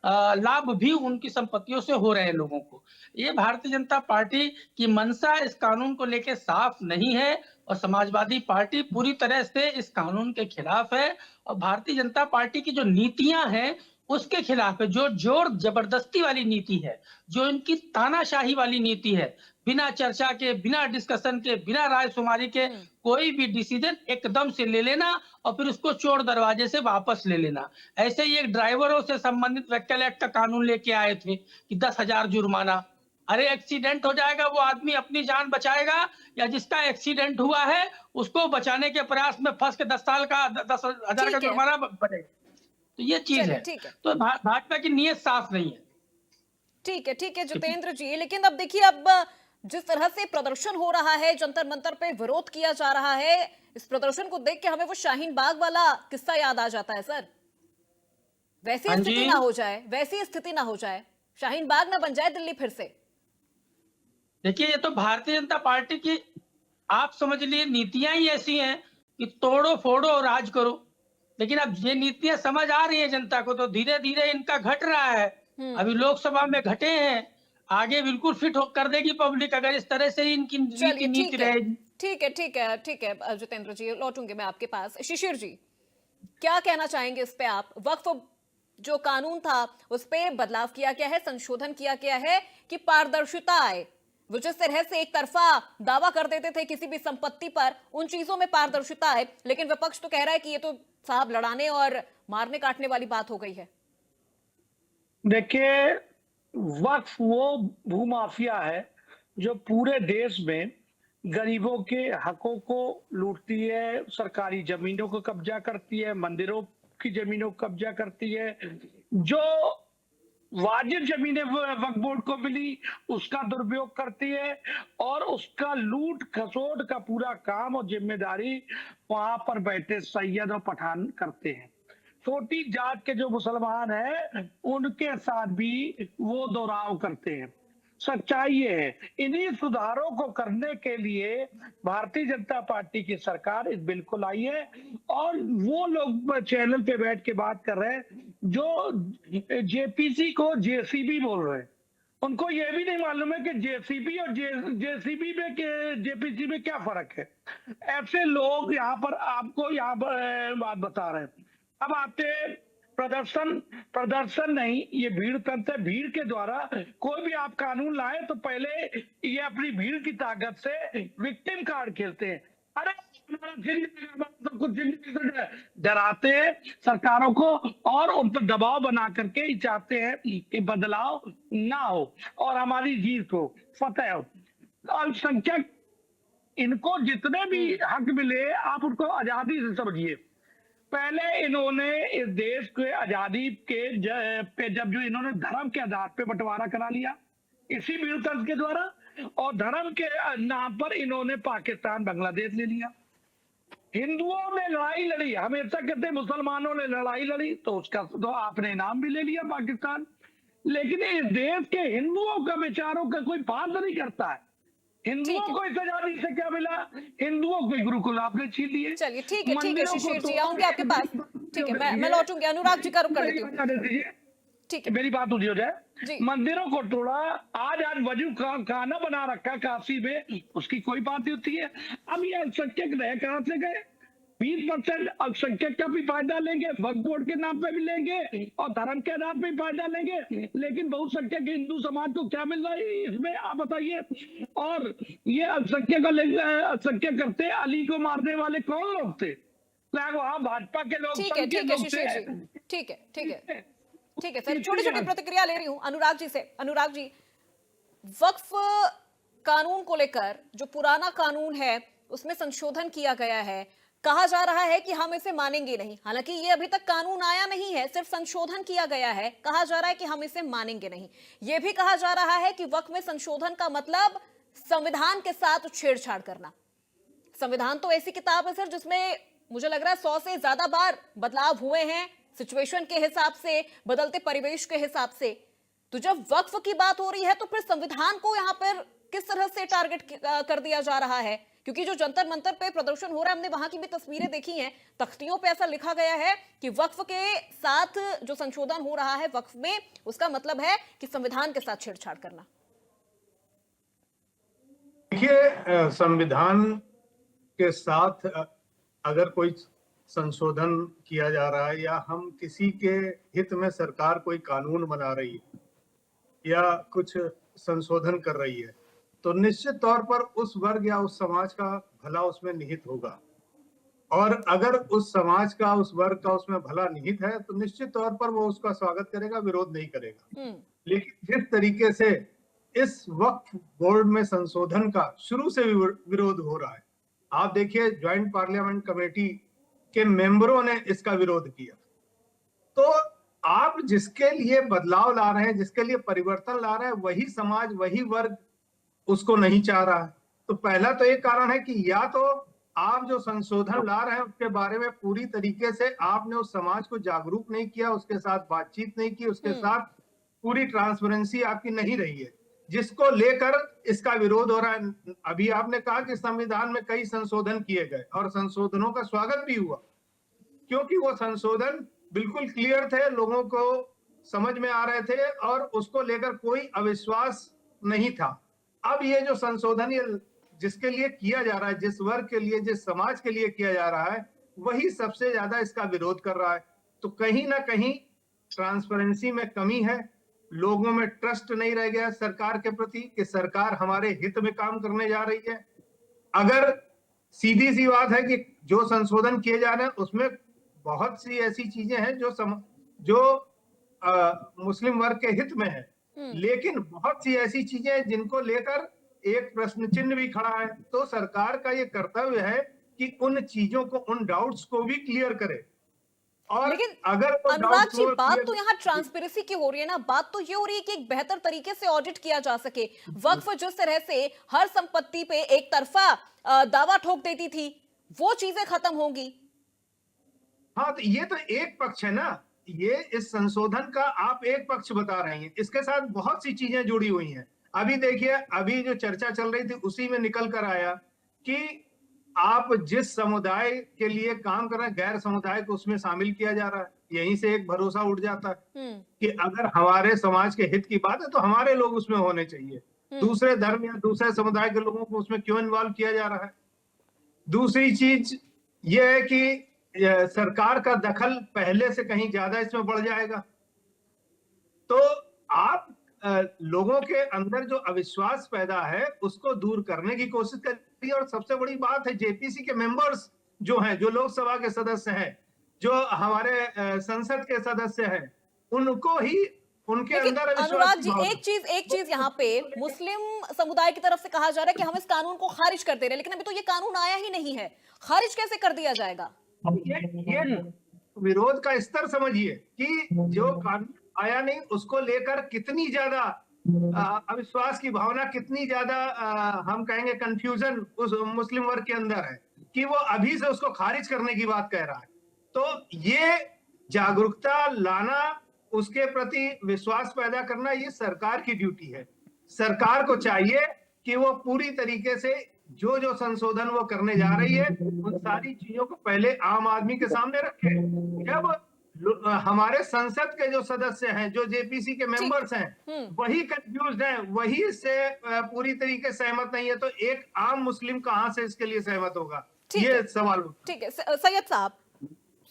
लाभ भी उनकी संपत्तियों से हो रहे हैं लोगों को। ये भारतीय जनता पार्टी की मंशा इस कानून को लेकर साफ नहीं है और समाजवादी पार्टी पूरी तरह से इस कानून के खिलाफ है। और भारतीय जनता पार्टी की जो नीतियां हैं उसके खिलाफ है। जो जोर जबरदस्ती वाली नीति है, जो इनकी तानाशाही वाली नीति है, बिना चर्चा के, बिना डिस्कशन के, बिना रायशुमारी के कोई भी डिसीजन एकदम से ले लेना और फिर उसको चोर दरवाजे से वापस ले लेना। ऐसे ही एक ड्राइवरों से संबंधित व्हीकल एक्ट का कानून लेके आए थे कि 10,000 जुर्माना। अरे एक्सीडेंट हो जाएगा, वो आदमी अपनी जान बचाएगा या जिसका एक्सीडेंट हुआ है उसको बचाने के प्रयास में फंस के 10 साल का 10,000 का जुर्माना बनेगा। तो ये चीज है। तो भाजपा की नीयत साफ नहीं है। ठीक है जितेंद्र जी, लेकिन अब देखिए, अब जिस तरह से प्रदर्शन हो रहा है, जंतर मंतर पे विरोध किया जा रहा है, इस प्रदर्शन को देख के हमें वो शाहीन बाग वाला किस्सा याद आ जाता है सर। वैसी स्थिति ना हो जाए, वैसी स्थिति ना हो जाए, शाहीन बाग ना बन जाए दिल्ली फिर से। देखिए, ये तो भारतीय जनता पार्टी की, आप समझ लिए, नीतियां ही ऐसी हैं कि तोड़ो फोड़ो और राज करो। लेकिन अब ये नीतियां समझ आ रही है जनता को, तो धीरे धीरे इनका घट रहा है। अभी लोकसभा में घटे हैं, आगे बिल्कुल फिट कर देगी पब्लिक अगर इस तरह से इनकी नीति रहेगी। ठीक है जितेंद्र जी, लौटूंगे मैं आपके पास। शिशिर जी, क्या कहना चाहेंगे इस पे आप? वक्फ जो कानून था उस पे बदलाव किया गया है, संशोधन किया गया है कि पारदर्शिता आए। वो जिस तरह से एक तरफा दावा कर देते थे किसी भी संपत्ति पर, उन चीजों में पारदर्शिता है। लेकिन विपक्ष तो कह रहा है कि ये तो साहब लड़ाने और मारने काटने वाली बात हो गई है। देखिए, वक्फ वो भूमाफिया है जो पूरे देश में गरीबों के हकों को लूटती है, सरकारी जमीनों को कब्जा करती है, मंदिरों की जमीनों को कब्जा करती है। जो वाजिब जमीनें वक्फ बोर्ड को मिली उसका दुरुपयोग करती है और उसका लूट खसोट का पूरा काम और जिम्मेदारी वहां पर बैठे सैयद और पठान करते हैं। छोटी जात के जो मुसलमान हैं उनके साथ भी वो दोहराव करते हैं। सच्चाई ये है, इन्हीं सुधारों को करने के लिए भारतीय जनता पार्टी की सरकार इस बिल को लाई है। और वो लोग चैनल पे बैठ के बात कर रहे हैं जो जेपीसी को जेसीबी बोल रहे हैं, उनको ये भी नहीं मालूम है कि जेसीबी और जेसीबी में जेपीसी में क्या फर्क है। ऐसे लोग यहाँ पर आपको यहाँ पर बात बता रहे हैं। अब आते प्रदर्शन नहीं, ये भीड़ तंत्र है। भीड़ के द्वारा कोई भी आप कानून लाए तो पहले ये अपनी भीड़ की ताकत से विक्टिम कार्ड खेलते हैं। अरे सब कुछ डराते हैं सरकारों को और उन पर दबाव बना करके चाहते हैं कि बदलाव ना हो और हमारी जीत हो, फतेह हो। अल्पसंख्यक इनको जितने भी हक मिले आप उनको आजादी से समझिए। पहले इन्होंने इस देश के आजादी के जब जो इन्होंने धर्म के आधार पे बंटवारा करा लिया इसी भीड़ तंत्र के द्वारा, और धर्म के नाम पर इन्होंने पाकिस्तान बांग्लादेश ले लिया। हिंदुओं ने लड़ाई लड़ी, हमेशा कहते मुसलमानों ने लड़ाई लड़ी, तो उसका तो आपने इनाम भी ले लिया पाकिस्तान। लेकिन इस देश के हिंदुओं का विचारों का कोई बात नहीं करता है। हिंदुओं को इस आजादी से क्या मिला? हिंदुओं को गुरुकुल आपने छीन लिए। चलिए ठीक है शिशिर जी, आऊंगे आपके पास। ठीक है, मैं लौटूंगी। अनुराग जी का रुख कर लेती हूँ। ठीक है, मेरी बात पूरी हो जाए। मंदिरों को तोड़ा, आज वजू खाना बना रखा काशी में, उसकी कोई बात नहीं होती है। अब ये अल्पसंख्यक रहे कहां से गए? 20% अल्पसंख्यक का भी फायदा लेंगे, वक्फ बोर्ड के नाम पे भी लेंगे और धर्म के आधार पे भी फायदा लेंगे। लेकिन बहुसंख्यक हिंदू समाज को क्या मिल रहा है इसमें आप बताइए। और ये अल्पसंख्यक करते अली को मारने वाले कौन लोग थे? वहाँ भाजपा के लोग ठीक है संघीय ठीक है रूप से शिशिर जी, ठीक है ठीक है ठीक है सर, इसलिए छोटी छोटी प्रतिक्रिया ले रही हूं अनुराग जी से। अनुराग जी, वक्फ कानून को लेकर जो पुराना कानून है उसमें संशोधन किया गया है, कहा जा रहा है कि हम इसे मानेंगे नहीं। हालांकि ये अभी तक कानून आया नहीं है, सिर्फ संशोधन किया गया है। कहा जा रहा है कि हम इसे मानेंगे नहीं। ये भी कहा जा रहा है कि वक्फ में संशोधन का मतलब संविधान के साथ छेड़छाड़ करना। संविधान तो ऐसी किताब है सर जिसमें मुझे लग रहा है 100 से ज्यादा बार बदलाव हुए हैं, सिचुएशन के हिसाब से, बदलते परिवेश के हिसाब से। तो जब वक्फ की बात हो रही है तो फिर संविधान को यहां पर किस तरह से टारगेट कर दिया जा रहा है? क्योंकि जो जंतर मंतर पे प्रदर्शन हो रहा है, हमने वहां की भी तस्वीरें देखी हैं, तख्तियों पे ऐसा लिखा गया है कि वक्फ के साथ जो संशोधन हो रहा है वक्फ में, उसका मतलब है कि संविधान के साथ छेड़छाड़ करना। देखिए, संविधान के साथ अगर कोई संशोधन किया जा रहा है या हम किसी के हित में सरकार कोई कानून बना रही है या कुछ संशोधन कर रही है, तो निश्चित तौर पर उस वर्ग या उस समाज का भला उसमें निहित होगा। और अगर उस समाज का, उस वर्ग का उसमें भला निहित है तो निश्चित तौर पर वो उसका स्वागत करेगा, विरोध नहीं करेगा। लेकिन जिस तरीके से इस वक्फ बोर्ड में संशोधन का शुरू से विरोध हो रहा है, आप देखिए ज्वाइंट पार्लियामेंट कमेटी के मेंबरों ने इसका विरोध किया। तो आप जिसके लिए बदलाव ला रहे हैं, जिसके लिए परिवर्तन ला रहे हैं, वही समाज, वही वर्ग उसको नहीं चाह रहा है। तो पहला तो एक कारण है कि या तो आप जो संशोधन ला रहे हैं उसके बारे में पूरी तरीके से आपने उस समाज को जागरूक नहीं किया, उसके साथ बातचीत नहीं की, उसके साथ पूरी ट्रांसपेरेंसी आपकी नहीं रही है, जिसको लेकर इसका विरोध हो रहा है। अभी आपने कहा कि संविधान में कई संशोधन किए गए और संशोधनों का स्वागत भी हुआ, क्योंकि वो संशोधन बिल्कुल क्लियर थे, लोगों को समझ में आ रहे थे और उसको लेकर कोई अविश्वास नहीं था। अब ये जो संशोधन ये जिसके लिए किया जा रहा है, जिस वर्ग के लिए, जिस समाज के लिए किया जा रहा है, वही सबसे ज्यादा इसका विरोध कर रहा है। तो कहीं ना कहीं ट्रांसपेरेंसी में कमी है, लोगों में ट्रस्ट नहीं रह गया सरकार के प्रति कि सरकार हमारे हित में काम करने जा रही है। अगर सीधी सी बात है कि जो संशोधन किए जा रहे हैं उसमें बहुत सी ऐसी चीजें हैं जो मुस्लिम वर्ग के हित में है, लेकिन बहुत सी ऐसी चीजें हैं जिनको लेकर एक प्रश्न चिन्ह भी खड़ा है। तो सरकार का ये कर्तव्य है कि उन चीजों को, उन डाउट्स को भी क्लियर करे। और लेकिन अगर अनुराग जी, बात तो यहाँ ट्रांसपेरेंसी की हो रही है ना, बात तो ये हो रही है कि एक बेहतर तरीके से ऑडिट किया जा सके। वक्फ जिस तरह से हर संपत्ति पे एक तरफा दावा ठोक देती थी, वो चीजें खत्म होंगी। हाँ, तो ये तो एक पक्ष है ना, ये इस संशोधन का आप एक पक्ष बता रहे हैं, इसके साथ बहुत सी चीजें जुड़ी हुई हैं। अभी देखिए, अभी जो चर्चा चल रही थी उसी में निकल कर आया कि आप जिस समुदाय के लिए काम कर रहे हैं, गैर समुदाय को उसमें शामिल किया जा रहा है। यहीं से एक भरोसा उठ जाता है कि अगर हमारे समाज के हित की बात है तो हमारे लोग उसमें होने चाहिए, दूसरे धर्म या दूसरे समुदाय के लोगों को उसमें क्यों इन्वॉल्व किया जा रहा है। दूसरी चीज ये है कि सरकार का दखल पहले से कहीं ज्यादा इसमें बढ़ जाएगा। तो आप लोगों के अंदर जो अविश्वास पैदा है उसको दूर करने की कोशिश करिए। और सबसे बड़ी बात है, जेपीसी के मेंबर्स जो हैं, जो लोकसभा के सदस्य हैं, जो हमारे संसद के सदस्य हैं, उनको ही उनके अंदर अनुराग जी, एक चीज यहाँ पे मुस्लिम समुदाय की तरफ से कहा जा रहा है कि हम इस कानून को खारिज कर दे रहे हैं, लेकिन अभी तो ये कानून आया ही नहीं है, खारिज कैसे कर दिया जाएगा? ये विरोध का स्तर समझिए कि जो कानून आया नहीं उसको लेकर कितनी ज्यादा अविश्वास की भावना, कितनी ज्यादा हम कहेंगे कंफ्यूजन उस मुस्लिम वर्ग के अंदर है कि वो अभी से उसको खारिज करने की बात कह रहा है। तो ये जागरूकता लाना, उसके प्रति विश्वास पैदा करना, ये सरकार की ड्यूटी है। सरकार को चाहिए कि वो पूरी तरीके से जो जो संशोधन वो करने जा रही है उन सारी चीजों को पहले आम आदमी के सामने रखे। जब हमारे संसद के जो सदस्य हैं, जो जेपीसी के मेंबर्स हैं, वही कंफ्यूज्ड हैं, वही इससे पूरी तरीके से सहमत नहीं है, तो एक आम मुस्लिम कहां से इसके लिए सहमत होगा, ये सवाल। ठीक है सैयद साहब,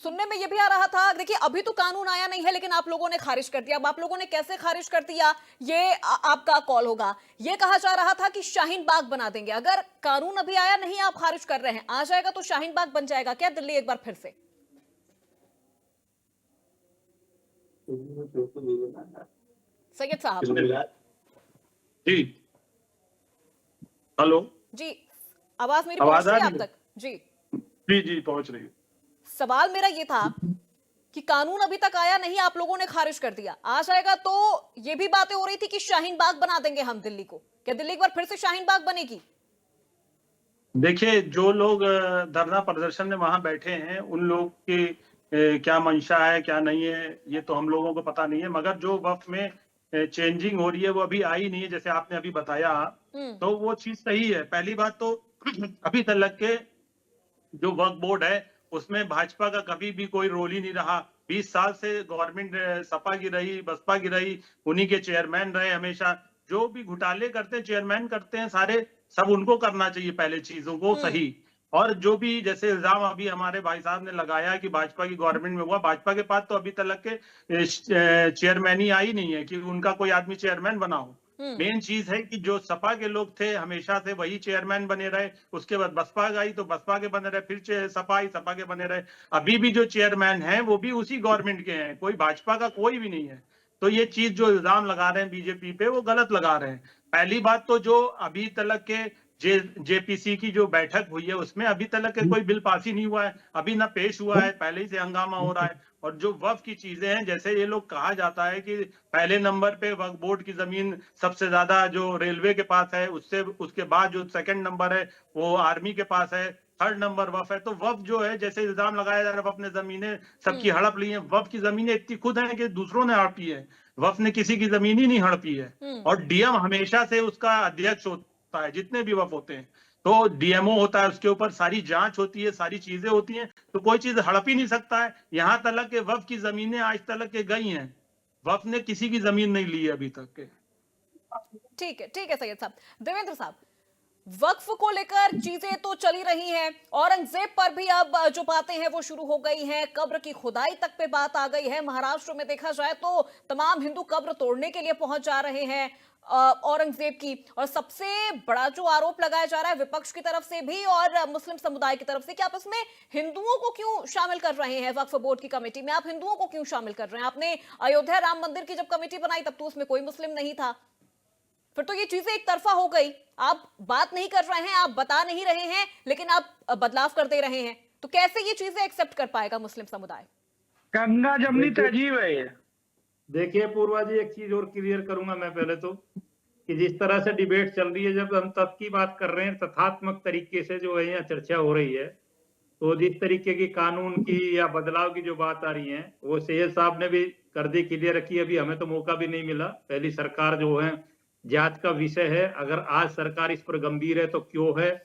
सुनने में ये भी आ रहा था, देखिए अभी तो कानून आया नहीं है लेकिन आप लोगों ने खारिज कर दिया। अब आप लोगों ने कैसे खारिज कर दिया ये आपका कॉल होगा। ये कहा जा रहा था कि शाहीन बाग बना देंगे। अगर कानून अभी आया नहीं, आप खारिज कर रहे हैं, आ जाएगा तो शाहीन बाग बन जाएगा क्या दिल्ली एक बार फिर से? सैयद साहब जी, हेलो जी, आवाज मेरी आवाज पहुंच रही आ है रही आप है? तक? जी, जी पहुंच रही है। सवाल मेरा ये था कि कानून अभी तक आया नहीं, आप लोगों ने खारिज कर दिया, आ जाएगा तो ये भी बातें हो रही थी कि शाहीन बाग बना देंगे हम दिल्ली को। क्या दिल्ली एक बार फिर से शाहीन बाग बनेगी? देखिए, जो लोग धरना प्रदर्शन में वहां बैठे हैं, उन लोग की क्या मंशा है क्या नहीं है ये तो हम लोगों को पता नहीं है, मगर जो वक्त में चेंजिंग हो रही है वो अभी आई नहीं है, जैसे आपने अभी बताया, तो वो चीज सही है। पहली बात तो अभी तक के जो वक्फ बोर्ड है उसमें भाजपा का कभी भी कोई रोल ही नहीं रहा। 20 साल से गवर्नमेंट सपा की रही, बसपा की रही, उन्हीं के चेयरमैन रहे हमेशा। जो भी घोटाले करते हैं, चेयरमैन करते हैं सारे, सब उनको करना चाहिए पहले चीजों को सही। और जो भी जैसे इल्जाम अभी हमारे भाई साहब ने लगाया कि भाजपा की गवर्नमेंट में हुआ, भाजपा के पास तो अभी तक के चेयरमैन ही आई नहीं है कि उनका कोई आदमी चेयरमैन बना हो। मेन चीज है कि जो सपा के लोग थे हमेशा से वही चेयरमैन बने रहे, उसके बाद बसपा आई तो बसपा के बने रहे, फिर सपा आई, सपा के बने रहे। अभी भी जो चेयरमैन हैं वो भी उसी गवर्नमेंट के हैं, कोई भाजपा का कोई भी नहीं है। तो ये चीज जो इल्जाम लगा रहे हैं बीजेपी पे वो गलत लगा रहे हैं। पहली बात तो जो अभी तक के जेपीसी की जो बैठक हुई है उसमें अभी तक के कोई बिल पास ही नहीं हुआ है, अभी ना पेश हुआ है, पहले ही से हंगामा हो रहा है। और जो वक्फ की चीजें हैं, जैसे ये लोग कहा जाता है कि पहले नंबर पे वक्फ बोर्ड की जमीन सबसे ज्यादा जो रेलवे के पास है, उससे उसके बाद जो सेकंड नंबर है वो आर्मी के पास है, थर्ड नंबर वक्फ है। तो वक्फ जो है, जैसे इल्जाम लगाया जा रहा है अपने जमीनें सबकी हड़प ली है, वक्फ की जमीनें इतनी खुद हैं कि दूसरों ने हड़पी है, वक्फ ने किसी की जमीन ही नहीं हड़पी है। और डीएम हमेशा से उसका अध्यक्ष होता है जितने भी वक्फ होते हैं, तो डीएमओ होता है, उसके ऊपर सारी जांच होती है, सारी चीजें होती हैं, तो कोई चीज हड़प ही नहीं सकता है। यहां तक के वक्फ की जमीनें आज तक के गई हैं, वक्फ ने किसी की जमीन नहीं ली है अभी तक के। ठीक है सैयद साहब। देवेंद्र साहब, वक्फ को लेकर चीजें तो चली रही हैं, औरंगजेब पर भी अब जो बातें हैं वो शुरू हो गई हैं, कब्र की खुदाई तक पे बात आ गई है। महाराष्ट्र में देखा जाए तो तमाम हिंदू कब्र तोड़ने के लिए पहुंच जा रहे हैं औरंगजेब की। और सबसे बड़ा जो आरोप लगाया जा रहा है विपक्ष की तरफ से भी और मुस्लिम समुदाय की तरफ से कि आप इसमें हिंदुओं को क्यों शामिल कर रहे हैं, वक्फ बोर्ड की कमेटी में आप हिंदुओं को क्यों शामिल कर रहे हैं? आपने अयोध्या राम मंदिर की जब कमेटी बनाई तब तो उसमें कोई मुस्लिम नहीं था, फिर तो ये चीजें एक तरफा हो गई। आप बात नहीं कर रहे हैं, आप बता नहीं रहे हैं, लेकिन आप बदलाव कर दे रहे हैं, तो कैसे ये चीजें एक्सेप्ट कर पाएगा मुस्लिम समुदाय? गंगा जमनी तहजीब है ये। देखिए पूर्वा जी, एक चीज और क्लियर करूंगा मैं पहले तो, कि जिस तरह से डिबेट चल रही है, जब हम तब की बात कर रहे हैं, तथात्मक तरीके से जो है यहाँ चर्चा हो रही है, तो जिस तरीके की कानून की या बदलाव की जो बात आ रही है वो सैयद साहब ने भी कर दी, क्लियर रखी। अभी हमें तो मौका भी नहीं मिला, पहली सरकार जो है, जांच का विषय है। अगर आज सरकार इस पर गंभीर है तो क्यों है?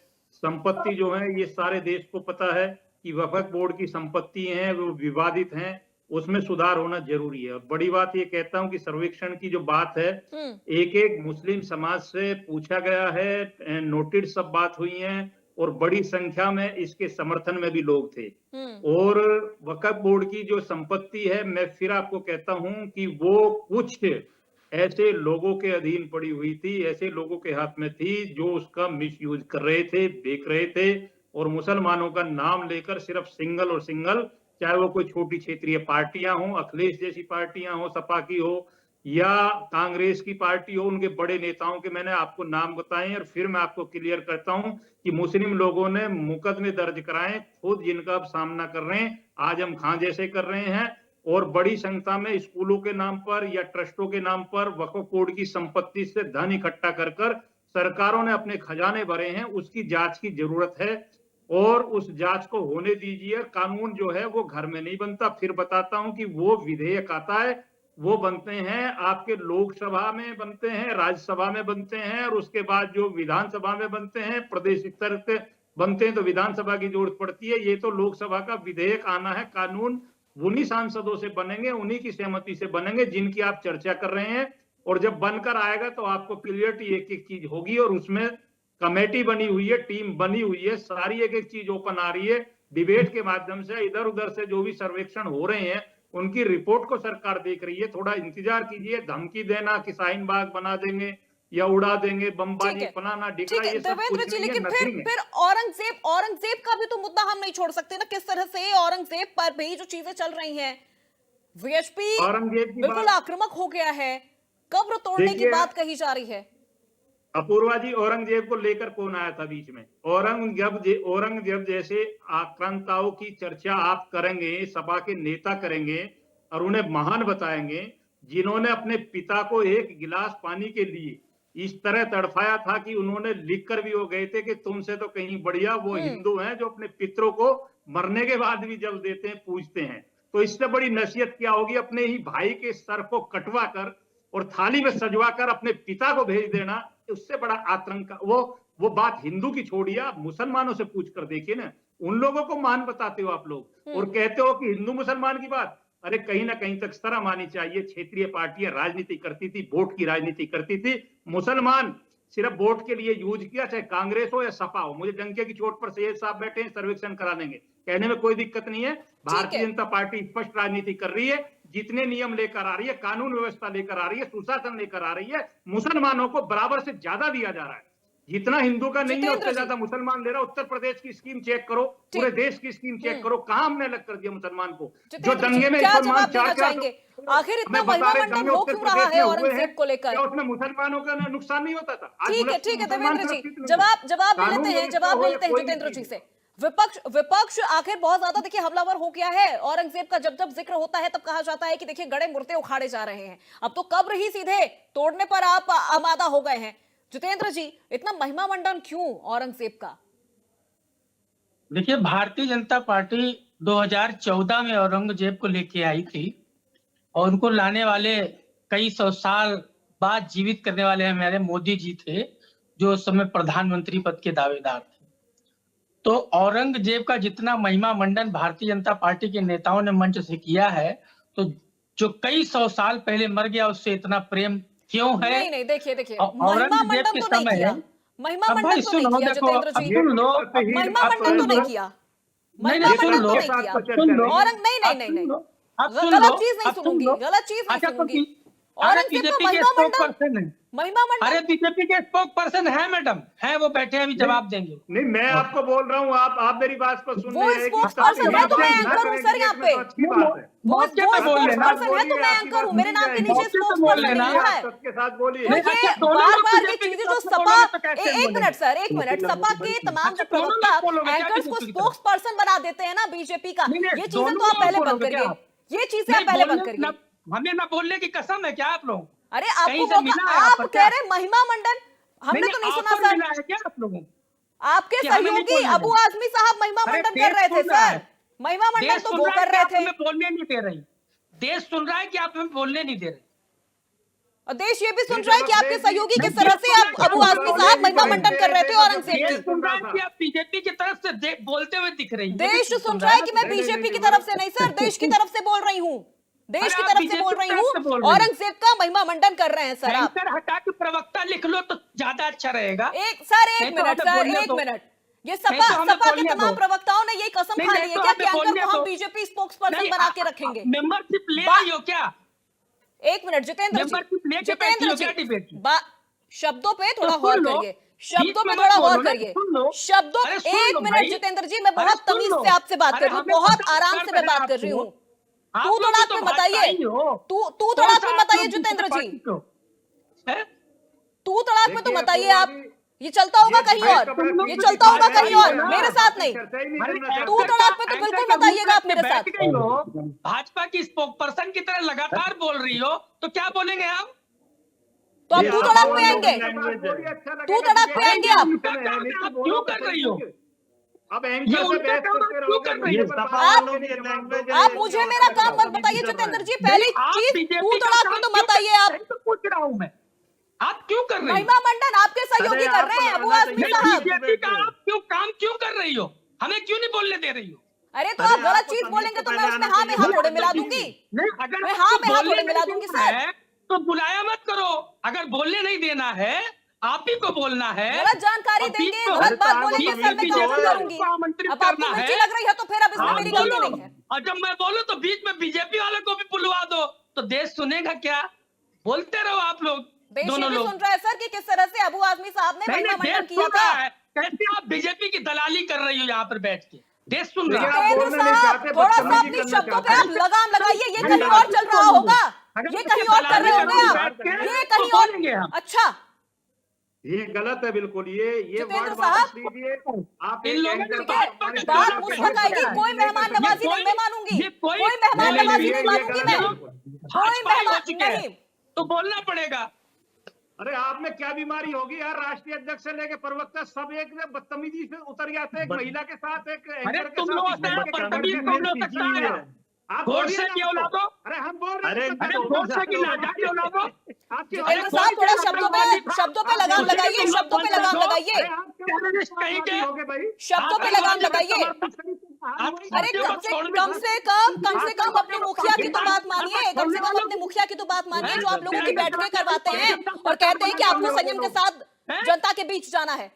संपत्ति जो है ये सारे देश को पता है कि वक्फ बोर्ड की संपत्ति है वो विवादित हैं, उसमें सुधार होना जरूरी है। और बड़ी बात ये कहता हूं कि सर्वेक्षण की जो बात है, एक एक मुस्लिम समाज से पूछा गया है, नोटेड सब बात हुई है, और बड़ी संख्या में इसके समर्थन में भी लोग थे। और वक्फ बोर्ड की जो संपत्ति है, मैं फिर आपको कहता हूं कि वो कुछ ऐसे लोगों के अधीन पड़ी हुई थी, ऐसे लोगों के हाथ में थी जो उसका मिसयूज कर रहे थे, बेच रहे थे, और मुसलमानों का नाम लेकर सिर्फ सिंगल और सिंगल, चाहे वो कोई छोटी क्षेत्रीय पार्टियां हो, अखिलेश जैसी पार्टियां हो, सपा की हो या कांग्रेस की पार्टी हो, उनके बड़े नेताओं के मैंने आपको नाम बताए। और फिर मैं आपको क्लियर करता हूं कि मुस्लिम लोगों ने मुकदमे दर्ज कराए खुद, जिनका अब सामना कर रहे हैं, आजम खान जैसे कर रहे हैं, और बड़ी संख्या में स्कूलों के नाम पर या ट्रस्टों के नाम पर वक्फ बोर्ड की संपत्ति से धन इकट्ठा कर कर सरकारों ने अपने खजाने भरे हैं। उसकी जांच की जरूरत है और उस जांच को होने दीजिए। कानून जो है वो घर में नहीं बनता। फिर बताता हूं कि वो विधेयक आता है, वो बनते हैं आपके लोकसभा में बनते हैं, राज्यसभा में बनते हैं, और उसके बाद जो विधानसभा में बनते हैं, प्रदेश स्तर पे बनते हैं, तो विधानसभा की जरूरत पड़ती है। ये तो लोकसभा का विधेयक आना है, कानून उन्हीं सांसदों से बनेंगे, उन्हीं की सहमति से बनेंगे जिनकी आप चर्चा कर रहे हैं। और जब बनकर आएगा तो आपको क्लियरिटी एक एक चीज होगी, और उसमें कमेटी बनी हुई है, टीम बनी हुई है, सारी एक एक चीज ओपन आ रही है। डिबेट के माध्यम से इधर उधर से जो भी सर्वेक्षण हो रहे हैं उनकी रिपोर्ट को सरकार देख रही है। थोड़ा इंतजार कीजिए। धमकी देना कि शाहीन बाग बना देंगे या उड़ा देंगे, बमबाजी, फलाना ठीक ढिकला, है ये सब देवेंद्र कुछ जी, नहीं है, लेकिन nothing है। फिर औरंगजेब का भी तो मुद्दा हम नहीं छोड़ सकते ना। किस तरह से औरंगजेब पर भी जो चीजें चल रही हैं, वीएचपी औरंगजेब की बिल्कुल बात आक्रामक हो गया है, कब्र तोड़ने की देखिए, बात कही जा रही है। अपूर्वा जी, औरंगजेब को लेकर कौन आया था बीच में? औरंगजेब जैसे आक्रांताओं की चर्चा आप करेंगे, सपा के नेता करेंगे और उन्हें महान बताएंगे, जिन्होंने अपने पिता को एक गिलास पानी के लिए इस तरह तड़फाया था कि उन्होंने लिखकर भी वो गए थे कि तुमसे तो कहीं बढ़िया वो हिंदू हैं जो अपने पितरों को मरने के बाद भी जल देते हैं, पूजते हैं। तो इससे बड़ी नसीहत क्या होगी? अपने ही भाई के सर को कटवा कर और थाली में सजवा कर अपने पिता को भेज देना, उससे बड़ा आतंक। वो बात हिंदू की छोड़िए, आप मुसलमानों से पूछ कर देखिए ना। उन लोगों को महान बताते हो आप लोग और कहते हो कि हिंदू मुसलमान की बात। अरे कहीं ना कहीं तक शर्म आनी चाहिए। क्षेत्रीय पार्टियां राजनीति करती थी, वोट की राजनीति करती थी। मुसलमान सिर्फ वोट के लिए यूज किया, चाहे कांग्रेस हो या सपा हो। मुझे डंके की चोट पर सैयद साहब बैठे हैं, सर्वेक्षण करा लेंगे, कहने में कोई दिक्कत नहीं है। भारतीय जनता पार्टी स्पष्ट राजनीति कर रही है, जितने नियम लेकर आ रही है, कानून व्यवस्था लेकर आ रही है, सुशासन लेकर आ रही है। मुसलमानों को बराबर से ज्यादा दिया जा रहा है। जितना हिंदू का नहीं है उससे ज्यादा मुसलमान ले रहा है। उत्तर प्रदेश की स्कीम चेक करो, पूरे देश की स्कीम चेक करो, कहां हमने अलग कर दिया मुसलमान को? जो दंगे में क्या मुसलमान जवाब देना 4-4 चाहेंगे? आखिर इतना हमें बता रहे महिमामंडन दंगे हो उत्तर क्यों रहा प्रदेश है में हुए हैं, औरंगजेब को लेकर? क्या उसमें मुसलमानों का नुकसान नहीं होता था? आज ठीक है मुसलमान देवेंद्र जी, सुरक्षित नहीं है। जवाब ले कानून लेते हैं, व्यवस्था जवाब हो ले या लेते हैं कोई भी जितेंद्र जी चीज। से। विपक्ष आखिर बहुत ज्यादा देखिए हमलावर हो गया है। औरंगजेब का जब जिक्र होता है तब कहा जाता है कि देखिए गड़े मुर्दे उखाड़े जा रहे हैं। अब तो कब्र ही सीधे तोड़ने पर आप आमादा हो गए हैं। जितेंद्र जी, इतना महिमामंडन क्यों औरंगजेब का? देखिए, भारतीय जनता पार्टी 2014 में औरंगजेब को लेके आई थी और उनको लाने वाले कई सौ साल बाद जीवित करने वाले हमारे मोदी जी थे, जो उस समय प्रधानमंत्री पद के दावेदार थे। तो औरंगजेब का जितना महिमा मंडन भारतीय जनता पार्टी के नेताओं ने मंच से किया है, तो जो कई सौ साल पहले मर गया उससे इतना प्रेम क्यों है? नहीं देखिए औरंगजेब महिमामंडन के तो नहीं समय किया, महिमामंडन तो नहीं किया जितेंद्र जी, महिमामंडन तो नहीं किया, महिमामंडन तो नहीं किया। गलत चीज नहीं सुनूंगी, गलत चीज नहीं सुनूंगी। औरंगजेब का महिमामंडन, अरे बीजेपी के स्पोक पर्सन है मैडम, है, वो बैठे हैं, अभी जवाब देंगे। नहीं, मैं आपको बोल रहा हूँ, आप मेरी बात को सुन वो स्पोक्स पर्सन है तो मैं एंकर हूँ सर यहाँ पे। वो स्पोक्स पर्सन है तो मैं एंकर हूँ, मेरे नाम के नीचे स्पोक्स पर्सन लिखा है। सबके साथ बोलिए। ये बार ये चीजें जो सपा, एक मिनट सर, एक मिनट, सपा के तमाम जो प्रवक्ता एंकर्स को स्पोक्स पर्सन बना देते हैं ना बीजेपी का, ये चीजें तो आप पहले बंद करिए, ये चीजें आप पहले बंद करिए। हमें ना बोलने की कसम है क्या आप लोग? अरे आपको मौका, आप कह रहे महिमामंडन, हमने तो नहीं सुना सर। क्या आप लोगों? आपके सहयोगी अबू आजमी साहब महिमामंडन कर रहे थे सर, महिमामंडन तो वो कर रहे थे। बोलने नहीं दे रही, देश सुन रहा है कि आप हमें बोलने नहीं दे रहे, और देश ये भी सुन रहा है कि आपके सहयोगी किस तरह से आप अबू आजमी साहब महिमामंडन कर रहे थे औरंगजेब की। सुन रहा है कि आप बीजेपी की तरफ से बोलते हुए दिख रही है। देश सुन रहा है कि मैं बीजेपी की तरफ से नहीं सर, देश की तरफ से बोल रही हूँ, देश की तरफ से बोल रही हूँ। औरंगजेब का महिमामंडन कर रहे हैं सर आप। हटा के प्रवक्ता लिख लो तो ज्यादा अच्छा रहेगा। एक मिनट सर, एक मिनट, ये सपा के तमाम प्रवक्ताओं ने ये कसम खा ली है क्या कि अंकल को हम बीजेपी स्पोक्स पर्सन बना के रखेंगे? मेंबरशिप ले आई हो क्या? एक मिनट जितेंद्र जी, शब्दों पे थोड़ा गौर करिए, शब्दों पे थोड़ा गौर करिए, शब्दों। एक मिनट जितेंद्र जी, मैं बहुत तमीज से आपसे बात कर रही हूँ, बहुत आराम से मैं बात कर रही हूँ। तू तड़ाक में बताइए, तू तड़ाक में बताइए जितेंद्र जी, तू तड़ाक में तो बताइए आप। ये चलता होगा कहीं और, ये चलता होगा कहीं और, मेरे साथ नहीं। तू तड़ाक पे तो बिल्कुल बताइएगा आप मेरे साथ। भाजपा की स्पोक पर्सन की तरह लगातार बोल रही हो तो क्या बोलेंगे आप? तो आप तू तड़ाक में आएंगे, तू तड़ाक में आएंगे आप? क्यों कर रही हो? अब आप मुझे मेरा काम मत बताइए जितेंद्र जी, पहली चीज तू तड़ाक में तो बताइए आप। पूछ रहा हूँ मैं, आप क्यों कर रहे हो? महिमामंडन आपके सहयोगी कर रहे हैं अबू आजमी साहब। बीजेपी का आप क्यों कर रही हो? हमें क्यों नहीं बोलने दे रही हो? अरे तो आप गलत चीज बोलेंगे तो मैं उसमें हाँ में हाँ थोड़े मिला दूंगी, मैं हाँ में हाँ थोड़े मिला दूंगी सर। तो बुलाया मत करो। अगर बोलने नहीं देना है आप ही को बोलना है। गलत जानकारी और बीच देंगे, में गलत बात आप बोलेंगे, बीच सर मैं में काउंटर जो है, करूंगी। को आमंत्रित अब आपको करना मिर्ची है। लग रही है तो फिर अब इसमें आप मेरी बोलो, गलती नहीं है। और जब मैं बोलूं तो बीच में बीजेपी वाले को भी बुलवा दो, तो देश सुनेगा क्या? बोलते रहो आप लोग, देश ये दोनों भी लोग। सुन रहा है सर कि किस तरह से अबू आजमी साहब ने नहीं महिमा नहीं, मंडन देश किया सुन था। रहा है। कैसे आप बीजेपी की दलाली कर रही हो यहाँ पर बैठ के? देश सुन रहा देखिए, है। आप जितेंद्र बोलना नहीं साहब चाहते, थोड़ा सा बदतमीजी अपनी करना शब्दों पे चाहते आप लगाम लगाइए, ये नहीं, कहीं नहीं, और नहीं, चल रहा होगा, अगर ये मुझे कहीं और कर रहे दलाली होंगे करनी आप, बैठ के, ये तो कहीं और। बोलेंगे हम। अच्छा ये गलत है बिल्कुल। ये जितेंद्र वर्ड साहब, वापस लीजिए। आप इन एक लोगों ने एंकर ठीक पर है, अपमानित बात करना मुझ चाहिए। तक आएगी, बदतमीजी कोई नहीं कर मेहमान सकते। नवाजी नहीं मैं मानूंगी, कोई मेहमान नहीं, नवाजी ये- नहीं ये मानूंगी गलत मैं, है बिल्कुल। कोई भाजपा हो मेहमान चुके हैं, नहीं। तो बोलना पड़ेगा। अरे आप में क्या बीमारी होगी यार? राष्ट्रीय अध्यक्ष से लेके प्रवक्ता सब एक में बदतमीजी से उतर जाते हैं। एक महिला के साथ, एक अरे एंकर के तुम साथ लोगों इस से तरीके के बदतमीजी वर्ड कौन हो यूज सकता कीजिए। है? आप गोडसे बोलिए ना की हमको। औलादो। अरे हम बोल रहे अरे हैं तो अरे हो गोडसे की जाए। नाजायज औलादो। आपकी जितेंद्र औलाद साहब कोई थोड़ा भी शब्दों पे लगाम आप लगाइए, लोग शब्दों पे बोलते लगाम रहो। लगाइए, अरे आप क्यों टेररिस्ट कहीं के। हो गए भाई? शब्दों पे लगाम लगाइए। आप अरे पार्टियों को छोड़ कम से कम अपने मुखिया की तो बात मानिए, कम से कम अपने मुखिया की तो बात मानिए, जो आप लोगों की बैठकें करवाते हैं और कहते हैं कि आपको संयम के साथ जनता के बीच जाना है।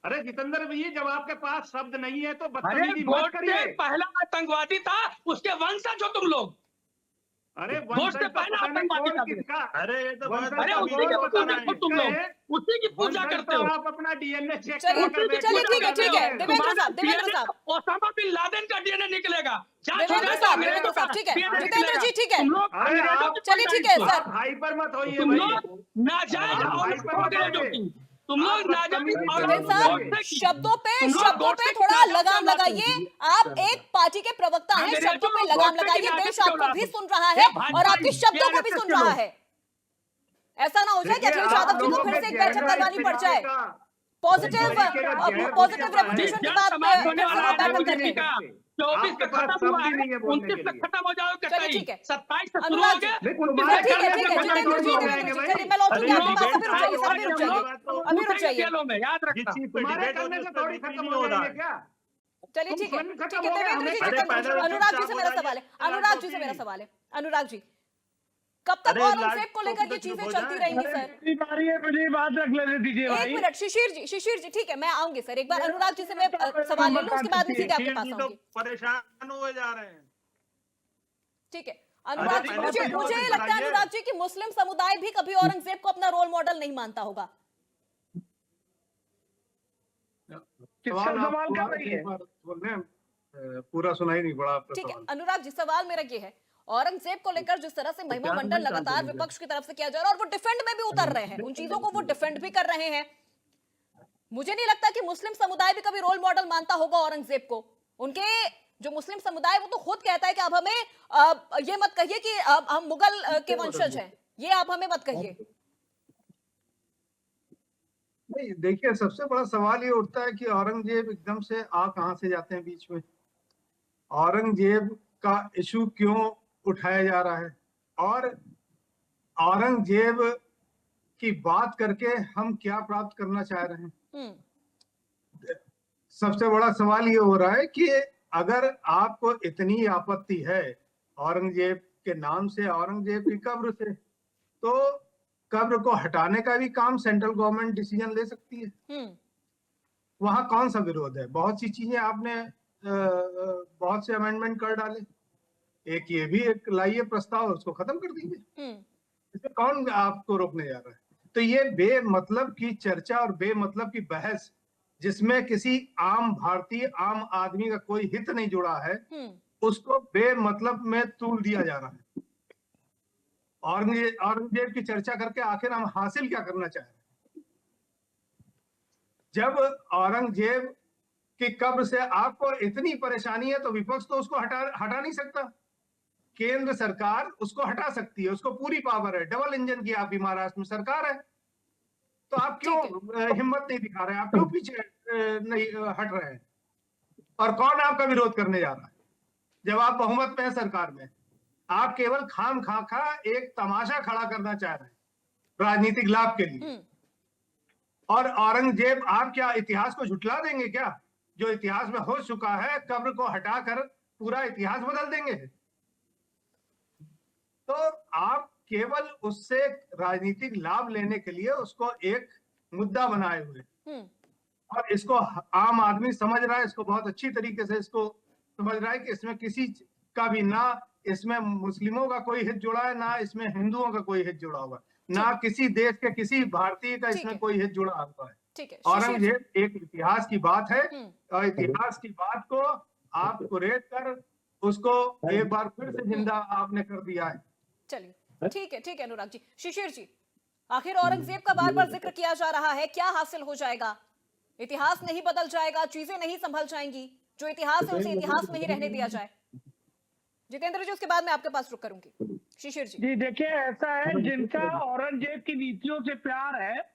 अरे जितेंद्र भैया, जब आपके पास शब्द नहीं है तो अरे बदतमीजी मत गोडसे करिए। पहला आतंकवादी था, उसके वंशज हो तुम लोग। अरे गोडसे वंशज तो पहला पता नहीं आतंकवादी कौन था। किसका। अरे ये तो वंशज बहुत अरे तो उसी कौन की पता पूजा नहीं देखो तुम किसका लोग, है। उसी की पूजा वंशज करते तो हो। आप अपना डीएनए चेक चलिए करा कर चलिए देखो। ठीक है देवेंद्र साहब, देवेंद्र साहब, ओसामा बिन लादेन का डीएनए निकलेगा। जांच हो देवेंद्र जाएगा, साहब, अंग्रेजों देवेंद्र का साहब, ठीक है, DNA जितेंद्र निकलेगा। जी ठीक है। तुम लोग अरे अंग्रेजों आप- की चलिए ठीक है सर, आप हाइपर मत होइए तुम भाई। लोग नाजायज आप औलाद हाइपर हो मत गए जो होइए। कि तुम लोग आप नाजायज बदतमीजी औलाद जितेंद्र से साहब बोलेंगे। शब्दों पे तुम लोग गोडसे की थोड़ा नाजायज लगाम औलाद लगाइए। हो। आप एक पार्टी के प्रवक्ता हैं, अंग्रेजों शब्दों पे और लगाम गोडसे की लगाइए, नाजायज देश के आपको औलाद भी हो। सुन रहा ये है भाजपा और आपके ही, शब्दों ये को भी RSS सुन के रहा लोग। है। ऐसा ना हो जाए कि देखिए, अखिलेश आप यादव जी को लोगों फिर के से एक जहर बैठक में करवानी इस पड़ जाए, तरीके का- पॉजिटिव तरीके का जहर पॉजिटिव घुसा है। रेपुटेशन के जन बाद समाप्त फिर होने से वाला वो है बैठक मोदी करनी जी है। का। 24 आपके तक पास खत्म शब्द हुआ ही है, नहीं है बोलने 29 के तक लिए। खत्म हो जाओगे चलिए कहीं, ठीक है। 27 से शुरू अनुराग हो जी, गए, नहीं, 29 तुम्हारे तक ठीक है करने ठीक से है खत्म जितेंद्र थोड़ी जी, हो देवेंद्र जाएंगे जी, भाई। चलिए मैं लौटूंगी अरे आपके पास, अभी रुक जाइए सर, अभी रुक जाइए, अभी रुक जाइए। जेलों में याद जिस रखना। चीज पे तुम्हारे डिबेट करने होती है से उस पर थोड़ी बिक्री खत्म नहीं हो हो रहा जाएंगे है। क्या? चलिए तुम ठीक है स्वयं खत्म ठीक है हो गए, देवेंद्र जी, हमें अरे पहले तो अनुराग जी चुपचाप से हो मेरा जाइए, सवाल है, फिर अनुराग आप जी से मेरा बोलिए। सवाल है, अनुराग जी कब तक अरे औरंगजेब को लाल लेकर ये टोपी तो चीजें चुप हो चलती जाए। रहेंगी सर? मेरी बारी है, मुझे बात रख लेने दीजिए एक भाई। मिनट, शिशिर जी ठीक है, मैं आऊंगी सर, एक बार अनुराग जी से मैं सवाल ले लूं, उसके बाद में सीधे आपके शिशिर पास जी तो आऊंगी। परेशान हुए जा रहे हैं। ठीक है अनुराग जी, पहले मुझे तो ये मुझे बात लगता है बताइए। अनुराग जी कि मुस्लिम समुदाय भी कभी औरंगजेब को अपना रोल मॉडल नहीं मानता होगा। किसका सवाल कर रही है? बोलने पूरा सुनाई नहीं पड़ा आपका ठीक है सवाल। अनुराग जी, सवाल मेरा ये है, औरंगजेब को लेकर जिस तरह से महिमा मंडन लगातार विपक्ष की तरफ से किया जा रहा है और वो डिफेंड में भी उतर रहे हैं, उन चीजों को वो डिफेंड भी कर रहे हैं, मुझे नहीं लगता कि मुस्लिम समुदाय भी कभी रोल मॉडल मानता होगा औरंगजेब को। उनके जो मुस्लिम समुदाय वो तो खुद कहता है कि अब हमें ये मत कहिए कि अब हम मुगल के वंशज हैं, ये आप हमें मत कहिए। नहीं, देखिए सबसे बड़ा सवाल ये उठता है कि औरंगजेब एकदम से आ कहां से जाते हैं बीच में। औरंगजेब का इशू क्यों उठाया जा रहा है और औरंगजेब की बात करके हम क्या प्राप्त करना चाह रहे हैं। सबसे बड़ा सवाल ये हो रहा है कि अगर आपको इतनी आपत्ति है औरंगजेब के नाम से, औरंगजेब की कब्र से, तो कब्र को हटाने का भी काम सेंट्रल गवर्नमेंट डिसीजन ले सकती है। वहां कौन सा विरोध है? बहुत सी चीजें आपने बहुत से अमेंडमेंट कर डाले, एक ये भी एक लाइए प्रस्ताव, उसको खत्म कर दीजिए, इसमें कौन आपको रोकने जा रहा है? तो ये बेमतलब की चर्चा और बेमतलब की बहस जिसमें किसी आम भारतीय, आम आदमी का कोई हित नहीं जुड़ा है, उसको बेमतलब में तूल दिया जा रहा है। औरंगजेब की चर्चा करके आखिर हम हासिल क्या करना चाह रहे हैं? जब औरंगजेब की कब्र से आपको इतनी परेशानी है तो विपक्ष तो उसको हटा नहीं सकता, केंद्र सरकार उसको हटा सकती है, उसको पूरी पावर है, डबल इंजन की आपकी महाराष्ट्र में सरकार है, तो आप क्यों हिम्मत नहीं दिखा रहे हैं? आप क्यों पीछे नहीं हट रहे हैं? और कौन आपका विरोध करने जा रहा है जब आप बहुमत में है सरकार में? आप केवल खाम खा एक तमाशा खड़ा करना चाह रहे हैं राजनीतिक लाभ के लिए। और औरंगजेब, आप क्या इतिहास को झुठला देंगे क्या? जो इतिहास में हो चुका है, कब्र को हटाकर पूरा इतिहास बदल देंगे? तो आप केवल उससे राजनीतिक लाभ लेने के लिए उसको एक मुद्दा बनाए हुए, और इसको आम आदमी समझ रहा है, इसको बहुत अच्छी तरीके से इसको समझ रहा है कि इसमें किसी का भी, ना इसमें मुस्लिमों का कोई हित जुड़ा है, ना इसमें हिंदुओं का कोई हित जुड़ा हुआ है, ना किसी देश के किसी भारतीय का इसमें कोई हित जुड़ा हुआ है। ठीक है, औरंगजेब एक इतिहास की बात है, और इतिहास की बात को आप कुरेद कर उसको एक बार फिर से जिंदा आपने कर दिया है। चलिए, ठीक है अनुराग जी। शिशिर जी, आखिर औरंगजेब का बार बार जिक्र किया जा रहा है, क्या हासिल हो जाएगा? इतिहास नहीं बदल जाएगा, चीजें नहीं संभल जाएंगी, जो इतिहास है उसे इतिहास में ही रहने दिया जाए? जितेंद्र जी, उसके बाद मैं आपके पास रुक करूंगी। शिशिर जी। जी देखिए, ऐसा है, जिनका औरंगजेब की नीतियों से प्यार है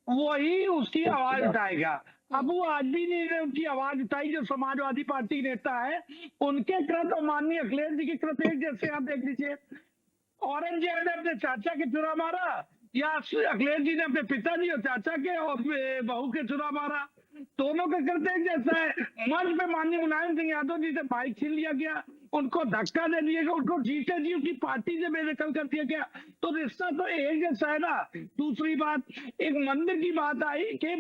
वही उसकी आवाज उठाएगा। अब वो आदमी ने उनकी आवाज उठाई जो समाजवादी पार्टी नेता है, उनके कृत और माननीय अखिलेश जी के कृत एक जैसे आप देख लीजिए। औरंगजेब ने अपने चाचा के चुरा मारा, या अखिलेश जी ने अपने पिताजी और चाचा के और बहू के चुरा मारा, दोनों का कृत एक जैसा है। मंच पे माननीय मुलायम सिंह यादव जी से बाइक छीन लिया गया, उनको धक्का दे दिया गया, उनको जीते जी उनकी पार्टी से बेदखल कर दिया गया, तो रिश्ता तो एक जैसा है ना। दूसरी बात, एक मंदिर की बात आई कि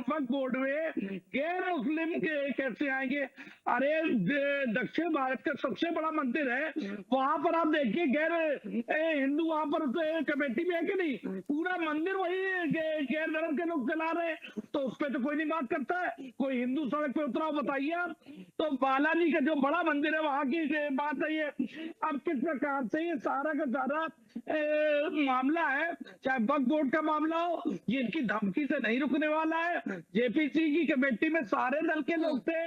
वक्फ बोर्ड में गैर मुस्लिम कैसे आएंगे? अरे दक्षिण भारत का सबसे बड़ा मंदिर है, वहां पर आप देखिए गैर हिंदू वहां पर कमेटी में है कि नहीं? पूरा मंदिर वही गैर धर्म के लोग चला रहे हैं, तो उस पर तो कोई नहीं बात करता है। कोई हिंदू सड़क पे उतरा बताइए आप। तो बालाजी का जो बड़ा मंदिर है वहां की बात है ये। अब किस प्रकार से ये सारा का सारा मामला है, चाहे वक्फ बोर्ड का मामला हो, ये इनकी धमकी से नहीं रुकने वाला है। जेपीसी की कमेटी में सारे दल के लोग थे,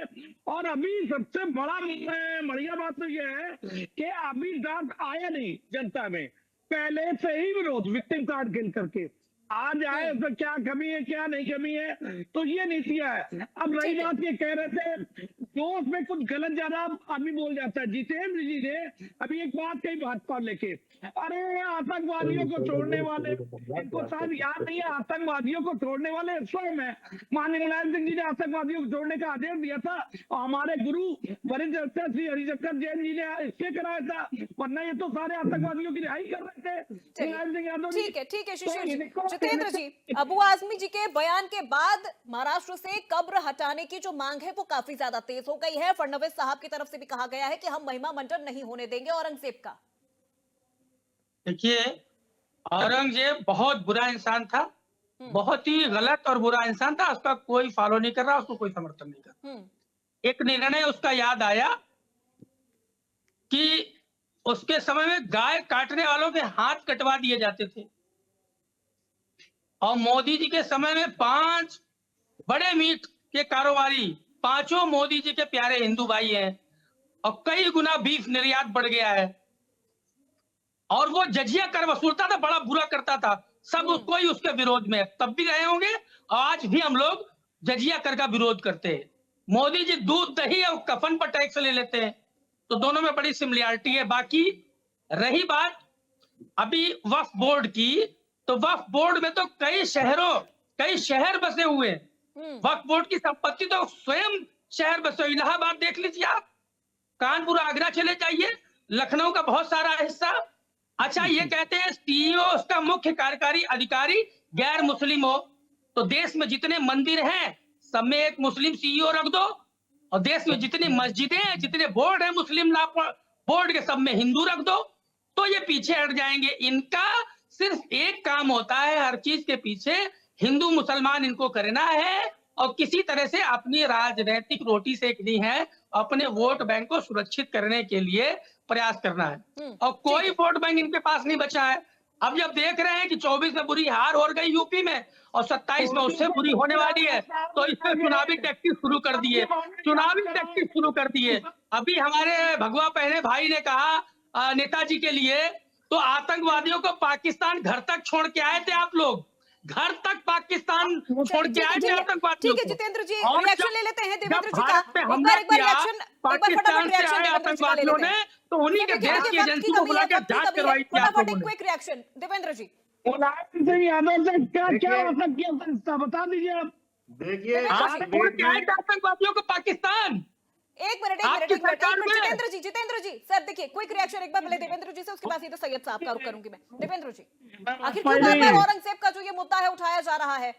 और अभी सबसे बढ़िया बात तो ये है कि अभी डाक आया नहीं जनता में, पहले से ही विरोध विक्टिम कार्ड गिन करके आज आए, तो क्या कमी है क्या नहीं कमी है, तो ये नीतियां है। अब रही बात, ये कह रहे थे जो उसमें कुछ गलत ज्यादा आदमी बोल जाता है। जितेंद्र जी ने अभी एक बात कही भाजपा लेके, अरे आतंकवादियों को छोड़ने वाले, इनको शायद याद नहीं है, आतंकवादियों को छोड़ने वाले स्वयं है। माननीय मुलायम सिंह जी ने आतंकवादियों को छोड़ने का आदेश दिया था, और हमारे गुरु वरिष्ठ अध्यक्ष श्री हरिशंकर जैन जी ने इससे कराया था, वरना ये तो सारे आतंकवादियों की रिहाई कर रहे थे मुलायम सिंह यादव जी। ठीक है शिशिर जी। जितेंद्र जी, अबू आजमी जी के बयान के बाद महाराष्ट्र से कब्र हटाने की जो मांग है वो काफी ज्यादा तेज हो गई है। फडणवीस साहब की तरफ से भी कहा गया है कि हम महिमा मंडन नहीं होने देंगे औरंगजेब का। देखिए, औरंगजेब बहुत बुरा इंसान था, बहुत ही गलत और बुरा इंसान था, उसका कोई फॉलो नहीं कर रहा, उसको कोई समर्थन नहीं कर रहा। एक निर्णय उसका याद आया कि उसके समय में गाय काटने वालों के हाथ कटवा दिए जाते थे, और मोदी जी के समय में 5 बड़े मीट के कारोबारी, 5 मोदी जी के प्यारे हिंदू भाई हैं, और कई गुना बीफ निर्यात बढ़ गया है, और वो जजिया कर वसूलता था, बड़ा बुरा करता था, सब उसको ही उसके विरोध में तब भी रहे होंगे, और आज भी हम लोग जजिया कर का विरोध करते हैं। मोदी जी दूध दही और कफन पर टैक्स ले लेते हैं, तो दोनों में बड़ी सिमिलरिटी है। बाकी रही बात अभी वक्फ बोर्ड की, तो वक्फ बोर्ड में तो कई शहर बसे हुए हैं। वक्फ बोर्ड की संपत्ति तो स्वयं शहर बसे। इलाहाबाद देख लीजिए आप, कानपुर आगरा चले जाइए, लखनऊ का बहुत सारा हिस्सा। अच्छा, ये कहते हैं सीईओ उसका मुख्य कार्यकारी अधिकारी गैर मुस्लिम हो, तो देश में जितने मंदिर हैं सब में एक मुस्लिम सीईओ रख दो, और देश में जितनी मस्जिदें हैं, जितने बोर्ड हैं मुस्लिम लॉ बोर्ड के, सब में हिंदू रख दो, तो ये पीछे हट जाएंगे। इनका सिर्फ एक काम होता है, हर चीज के पीछे हिंदू मुसलमान इनको करना है, और किसी तरह से अपनी राजनीतिक रोटी सेकनी है, अपने वोट बैंक को सुरक्षित करने के लिए प्रयास करना है, और कोई वोट बैंक इनके पास नहीं बचा है। अब जब देख रहे हैं कि 24 में बुरी हार हो गई यूपी में, और 27 में उससे बुरी होने वाली है, तो इस पर चुनावी टैक्टिक्स शुरू कर दिए। अभी हमारे भगवा पहने भाई ने कहा नेताजी के लिए, तो आतंकवादियों को पाकिस्तान घर तक छोड़ के आए थे आप लोग, घर तक पाकिस्तान छोड़ के आए थे आतंकवादियों को। ठीक है जितेंद्र जी, रिएक्शन ले लेते हैं देवेंद्र जी का। भारत पे हमला किया पाकिस्तान से आए आतंकवादियों ने, तो उन्हीं के देश की एजेंसी को बुला के जांच करवाई थी आप लोगों ने। क्विक रिएक्शन देवेंद्र जी। मुलायम सिंह यादव से क्या मतलब किया, बता दीजिए आप। देखिए, छोड़ के आए थे आतंकवादियों को पाकिस्तान, एक मिनट जितेंद्र जी सर, देखिए क्विक रिएक्शन एक बार पहले देवेंद्र जी से, उसके बाद सीधे सैयद साहब का रुख करूंगी मैं। देवेंद्र जी, आखिर क्यों बार-बार औरंगजेब का जो ये मुद्दा है उठाया जा रहा है?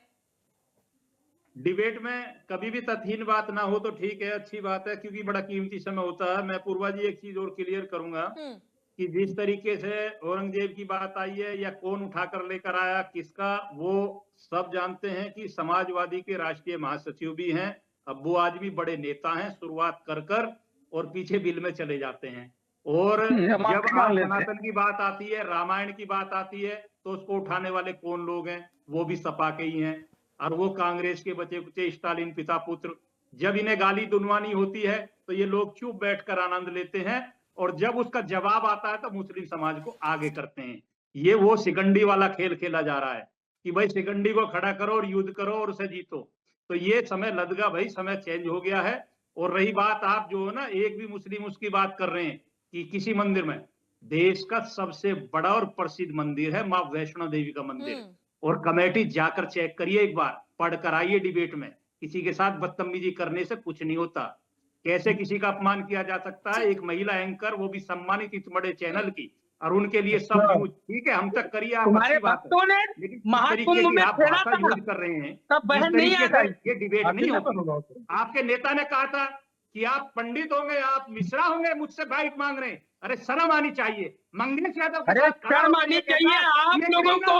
डिबेट में कभी भी तथहीन बात ना हो तो ठीक है, अच्छी बात है, क्योंकि बड़ा कीमती समय होता है। मैं पूर्वा जी एक चीज और क्लियर करूंगा कि जिस तरीके से औरंगजेब की बात आई है या कौन उठाकर लेकर आया किसका, वो सब जानते हैं कि समाजवादी के राष्ट्रीय महासचिव भी हैं, अब वो आज भी बड़े नेता हैं, शुरुआत कर और पीछे बिल में चले जाते हैं। और जब आप सनातन की बात आती है, रामायण की बात आती है, तो उसको उठाने वाले कौन लोग हैं? वो भी सपा के ही हैं, और वो कांग्रेस के बचे कुचे स्टालिन पिता पुत्र। जब इन्हें गाली दुनवानी होती है तो ये लोग चुप बैठकर आनंद लेते हैं, और जब उसका जवाब आता है तो मुस्लिम समाज को आगे करते हैं। ये वो शिकंडी वाला खेल खेला जा रहा है कि भाई शिकंडी को खड़ा करो और युद्ध करो और उसे जीतो। तो ये समय लद गया भाई, समय चेंज हो गया है। और रही बात, आप जो है ना एक भी मुस्लिम उसकी बात कर रहे हैं कि किसी मंदिर में, देश का सबसे बड़ा और प्रसिद्ध मंदिर है मां वैष्णो देवी का मंदिर, और कमेटी जाकर चेक करिए एक बार, पढ़कर आइए डिबेट में। किसी के साथ बदतमीजी करने से कुछ नहीं होता। कैसे किसी का अपमान किया जा सकता है? एक महिला एंकर, वो भी सम्मानित इतने बड़े चैनल की, और उनके लिए सब न्यूज ठीक है, हम तक करिए आप, अच्छी बात है, लेकिन इस तरीके की आप भाषा यूज कर रहे हैं, इस तरीके से ये डिबेट नहीं होती। आपके नेता ने कहा था कि आप पंडित होंगे, आप मिश्रा होंगे, मुझसे बाइट मांग रहे हैं। अरे शर्म आनी चाहिए। मंगेश यादव, अरे शर्म आनी चाहिए आप लोगों को,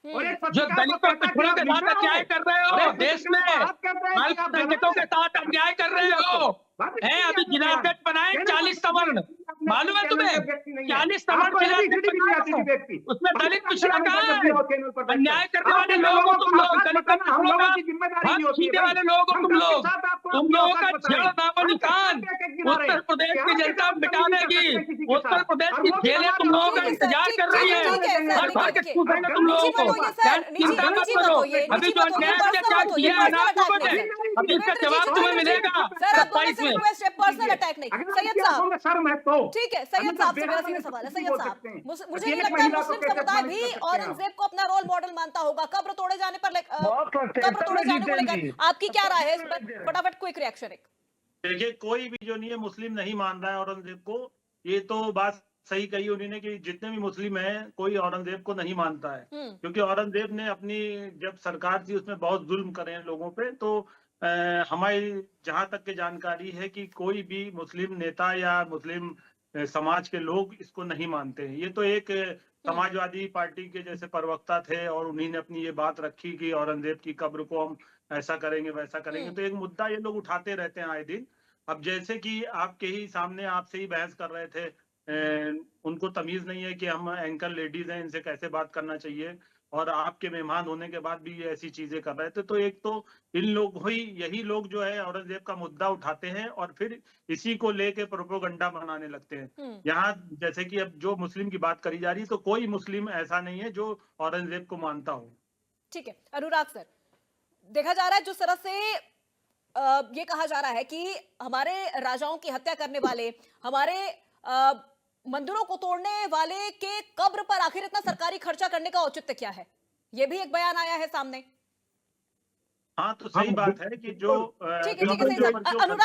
और एक जो दलितों पिछड़ों के साथ अन्याय कर रहे हो, देश में अल्पसंख्यकों के साथ अन्याय कर रहे हो। अभी गिलाफत बनाए 40 सवर्ण, मालूम है तुम्हें? 40 सवर्ण उसमें दलित पिछड़ा कहाँ है? अन्याय करने वाले लोग हो तुम लोग, दलित पिछड़ों का हक छीनने वाले लोग हो तुम लोगों का जड़ नामो निशान उत्तर प्रदेश की जनता मिटा देगी। उत्तर प्रदेश की जेलें तुम लोगों का इंतजार कर रही है, हर भर के कूदेंगे तुम लोगों को। चिंता मत करो, अभी जो अन्याय अत्याचार किया है ना आप लोगों ने, अभी इसका जवाब तुम्हें मिलेगा 27 में। पर्सनल अटैक नहीं। सैयद साहब, ठीक है, सैयद साहब से मेरा सीधा सवाल है। सैयद साहब, मुझे नहीं लगता मुस्लिम समुदाय भी औरंगजेब को अपना रोल मॉडल मानता होगा। कब्र तोड़े जाने पर कब्र तोड़े जाने को लेकर आपकी क्या राय है इस पर? फटाफट क्विक रिएक्शन एक। देखिए, कोई भी जो नहीं है मुस्लिम नहीं मान रहा है औरंगजेब को, ये तो बात सही कही उन्होंने कि जितने भी मुस्लिम हैं कोई औरंगजेब को नहीं मानता है, क्योंकि औरंगजेब ने अपनी जब सरकार थी उसमें बहुत जुल्म करे हैं लोगों पे। तो हमारी जहां तक की जानकारी है कि कोई भी मुस्लिम नेता या मुस्लिम समाज के लोग इसको नहीं मानते हैं। ये तो एक समाजवादी पार्टी के जैसे प्रवक्ता थे और उन्हीं ने अपनी ये बात रखी कि औरंगजेब की कब्र को हम ऐसा करेंगे वैसा करेंगे। तो एक मुद्दा ये लोग उठाते रहते हैं आए दिन। अब जैसे कि आपके ही सामने आपसे ही बहस कर रहे थे, उनको तमीज नहीं है कि हम एंकर लेडीज हैं, इनसे कैसे बात करना चाहिए, और आपके मेहमान होने के बाद भी ये ऐसी चीजें कर रहे थे। तो एक तो इन लोग यही लोग जो है औरंगजेब का मुद्दा उठाते हैं और फिर इसी को लेके प्रोपोगंडा बनाने लगते हैं। यहाँ जैसे कि अब जो मुस्लिम की बात करी जा रही है, तो कोई मुस्लिम ऐसा नहीं है जो औरंगजेब को मानता हो। ठीक है, अनुराग सर, देखा जा रहा है जिस तरह से ये कहा जा रहा है कि हमारे राजाओं की हत्या करने वाले, हमारे मंदिरों को तोड़ने वाले के कब्र पर आखिर इतना सरकारी खर्चा करने का औचित्य क्या है? ये भी एक बयान आया है सामने। हाँ, तो सही बात है कि जो ठीक है,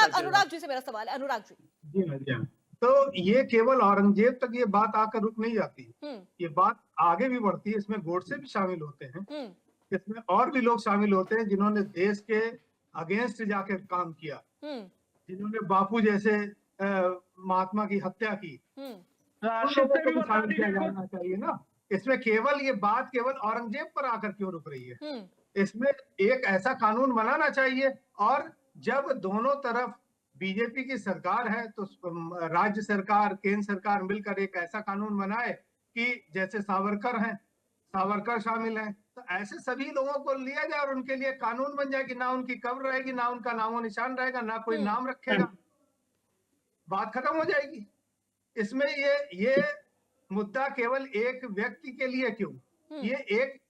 अनुराग जी से मेरा सवाल है। अनुराग जी, तो ये केवल औरंगजेब तक ये बात आकर रुक नहीं जाती, ये बात आगे भी बढ़ती है। इसमें गोडसे भी शामिल होते हैं, इसमें और भी लोग शामिल होते हैं जिन्होंने देश के अगेंस्ट जाकर काम किया, जिन्होंने बापू जैसे महात्मा की हत्या की। शामिल किया जाना चाहिए ना। इसमें केवल ये बात केवल औरंगजेब पर आकर क्यों रुक रही है? इसमें एक ऐसा कानून बनाना चाहिए, और जब दोनों तरफ बीजेपी की सरकार है तो राज्य सरकार केंद्र सरकार मिलकर एक ऐसा कानून बनाए कि जैसे सावरकर हैं, सावरकर शामिल हैं, तो ऐसे सभी लोगों को लिया जाए और उनके लिए कानून बन जाए कि ना उनकी कब्र रहेगी, ना उनका नामो निशान रहेगा, ना कोई नाम रखेगा, बात खत्म हो जाएगी। इसमें ये मुद्दा केवल एक व्यक्ति के लिए क्यों, ये एक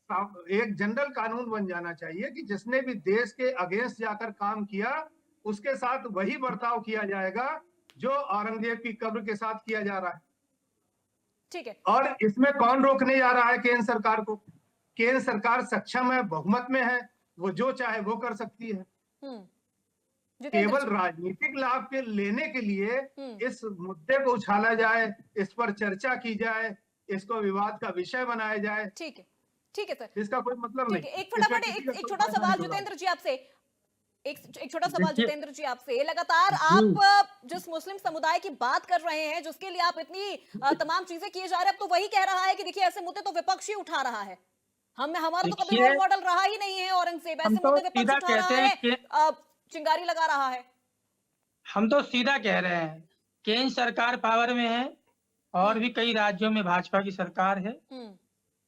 जनरल कानून बन जाना चाहिए कि जिसने भी देश के अगेंस्ट जाकर काम किया उसके साथ वही बर्ताव किया जाएगा जो औरंगजेब की कब्र के साथ किया जा रहा है। ठीक है, और इसमें कौन रोकने जा रहा है? केंद्र सरकार को। केंद्र सरकार सक्षम है, बहुमत में है, वो जो चाहे वो कर सकती है। जितेंद्र केवल जी। राजनीतिक लाभ के लेने के लिए हम्म। इस मुद्दे को उछाला जाए, इस पर चर्चा की जाए, इसको विवाद का विषय बनाया जाए, ठीक है, ठीक है सर, इसका कोई मतलब ठीक नहीं। है। एक इसमें फटाफट किसी का एक कोई छोटा फायदा सवाल नहीं होगा। जितेंद्र जी आपसे, एक छोटा सवाल देखिए, जितेंद्र जी आपसे, लगातार जी, आप जिस मुस्लिम समुदाय की बात कर रहे हैं, जिसके लिए आप इतनी तमाम चीजें किए जा रहे हैं, अब तो वही कह रहा है कि देखिए ऐसे मुद्दे तो विपक्ष ही उठा रहा है, हमारा तो कभी देखिए, रोल मॉडल रहा ही नहीं है औरंगजेब, हम ऐसे तो मुद्दे विपक्ष सीधा उठा रहा कहते हैं है, कि चिंगारी लगा रहा है। हम तो सीधा कह रहे हैं, केंद्र सरकार पावर में है और भी कई राज्यों में भाजपा की सरकार है। हम्म।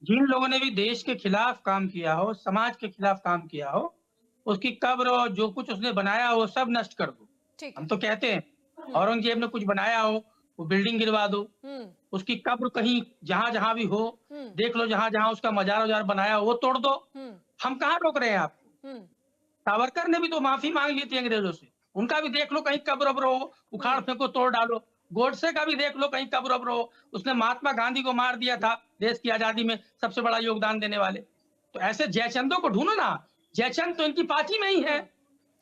जिन लोगों ने भी देश के खिलाफ काम किया हो, समाज के खिलाफ काम किया हो, उसकी कब्र और जो कुछ उसने बनाया हो, वो सब नष्ट कर दो। ठीक हम है। तो कहते हैं, औरंगजेब ने कुछ बनाया हो, वो बिल्डिंग गिरवा दो, हम्म। उसकी कब्र कहीं जहां-जहां भी हो, हम्म। देख लो जहां-जहां उसका मजार-वजार बनाया हो, वो तोड़ दो। हम्म। हम कहाँ रोक रहे हैं आपको? हम्म। सावरकर ने भी तो माफी मांग ली थी अंग्रेजों से, उनका भी देख लो कहीं कब्र-वब्र हो, उखाड़ फेंको, तोड़ डालो। गोडसे का भी देख लो कहीं कब्र-वब्र हो, उसने महात्मा गांधी को मार दिया था, देश की आजादी में सबसे बड़ा योगदान देने वाले। तो ऐसे जयचंदों को ढूंढो ना, जयचंद तो इनकी पार्टी में ही है,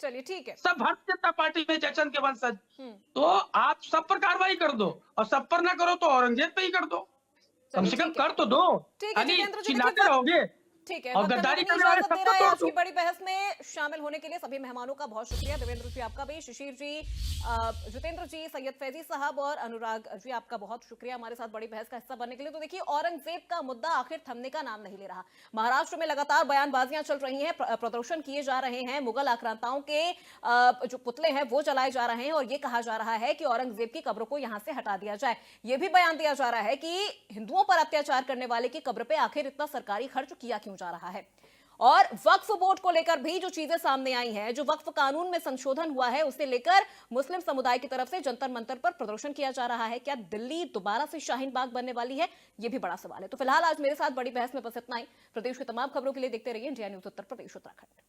चलिए ठीक है। सब भारतीय जनता पार्टी में जयचंद के वंशज। हम्म। तो आप सब पर कार्रवाई कर दो और सब पर ना करो तो औरंगजेब पे ही कर दो, कम चलिए से कम ठीक है, कर तो दो। ठीक है खाली जितेंद्र जी, देखिए चिल्लाते रहोगे ठीक है, और वक्त हमें गद्दारी अपनी करने वाले इजाजत दे सबको रहा है। तोड़ आज दो। की बड़ी बहस में शामिल होने के लिए सभी मेहमानों का बहुत शुक्रिया। देवेंद्र जी आपका भी, शिशिर जी, जितेंद्र जी, सैयद फैजी साहब और अनुराग जी आपका बहुत शुक्रिया हमारे साथ बड़ी बहस का हिस्सा बनने के लिए। तो देखिए औरंगजेब का मुद्दा आखिर थमने का नाम नहीं ले रहा। महाराष्ट्र में लगातार बयानबाजियां चल रही हैं, प्रदर्शन किए जा रहे हैं, मुगल आक्रांताओं के जो पुतले हैं वो जलाए जा रहे हैं और ये कहा जा रहा है कि औरंगजेब की कब्र को यहां से हटा दिया जाए। यह भी बयान दिया जा रहा है कि हिंदुओं पर अत्याचार करने वाले की कब्र पे आखिर इतना सरकारी खर्च किया क्यों जा रहा है। और वक्फ बोर्ड को लेकर भी जो चीजें सामने आई हैं, जो वक्फ कानून में संशोधन हुआ है, उसे लेकर मुस्लिम समुदाय की तरफ से जंतर मंतर पर प्रदर्शन किया जा रहा है। क्या दिल्ली दोबारा से शाहीन बाग बनने वाली है? यह भी बड़ा सवाल है। तो फिलहाल आज मेरे साथ बड़ी बहस में बस इतना ही। प्रदेश की तमाम खबरों के लिए देखते रहिए इंडिया न्यूज उत्तर प्रदेश उत्तराखंड।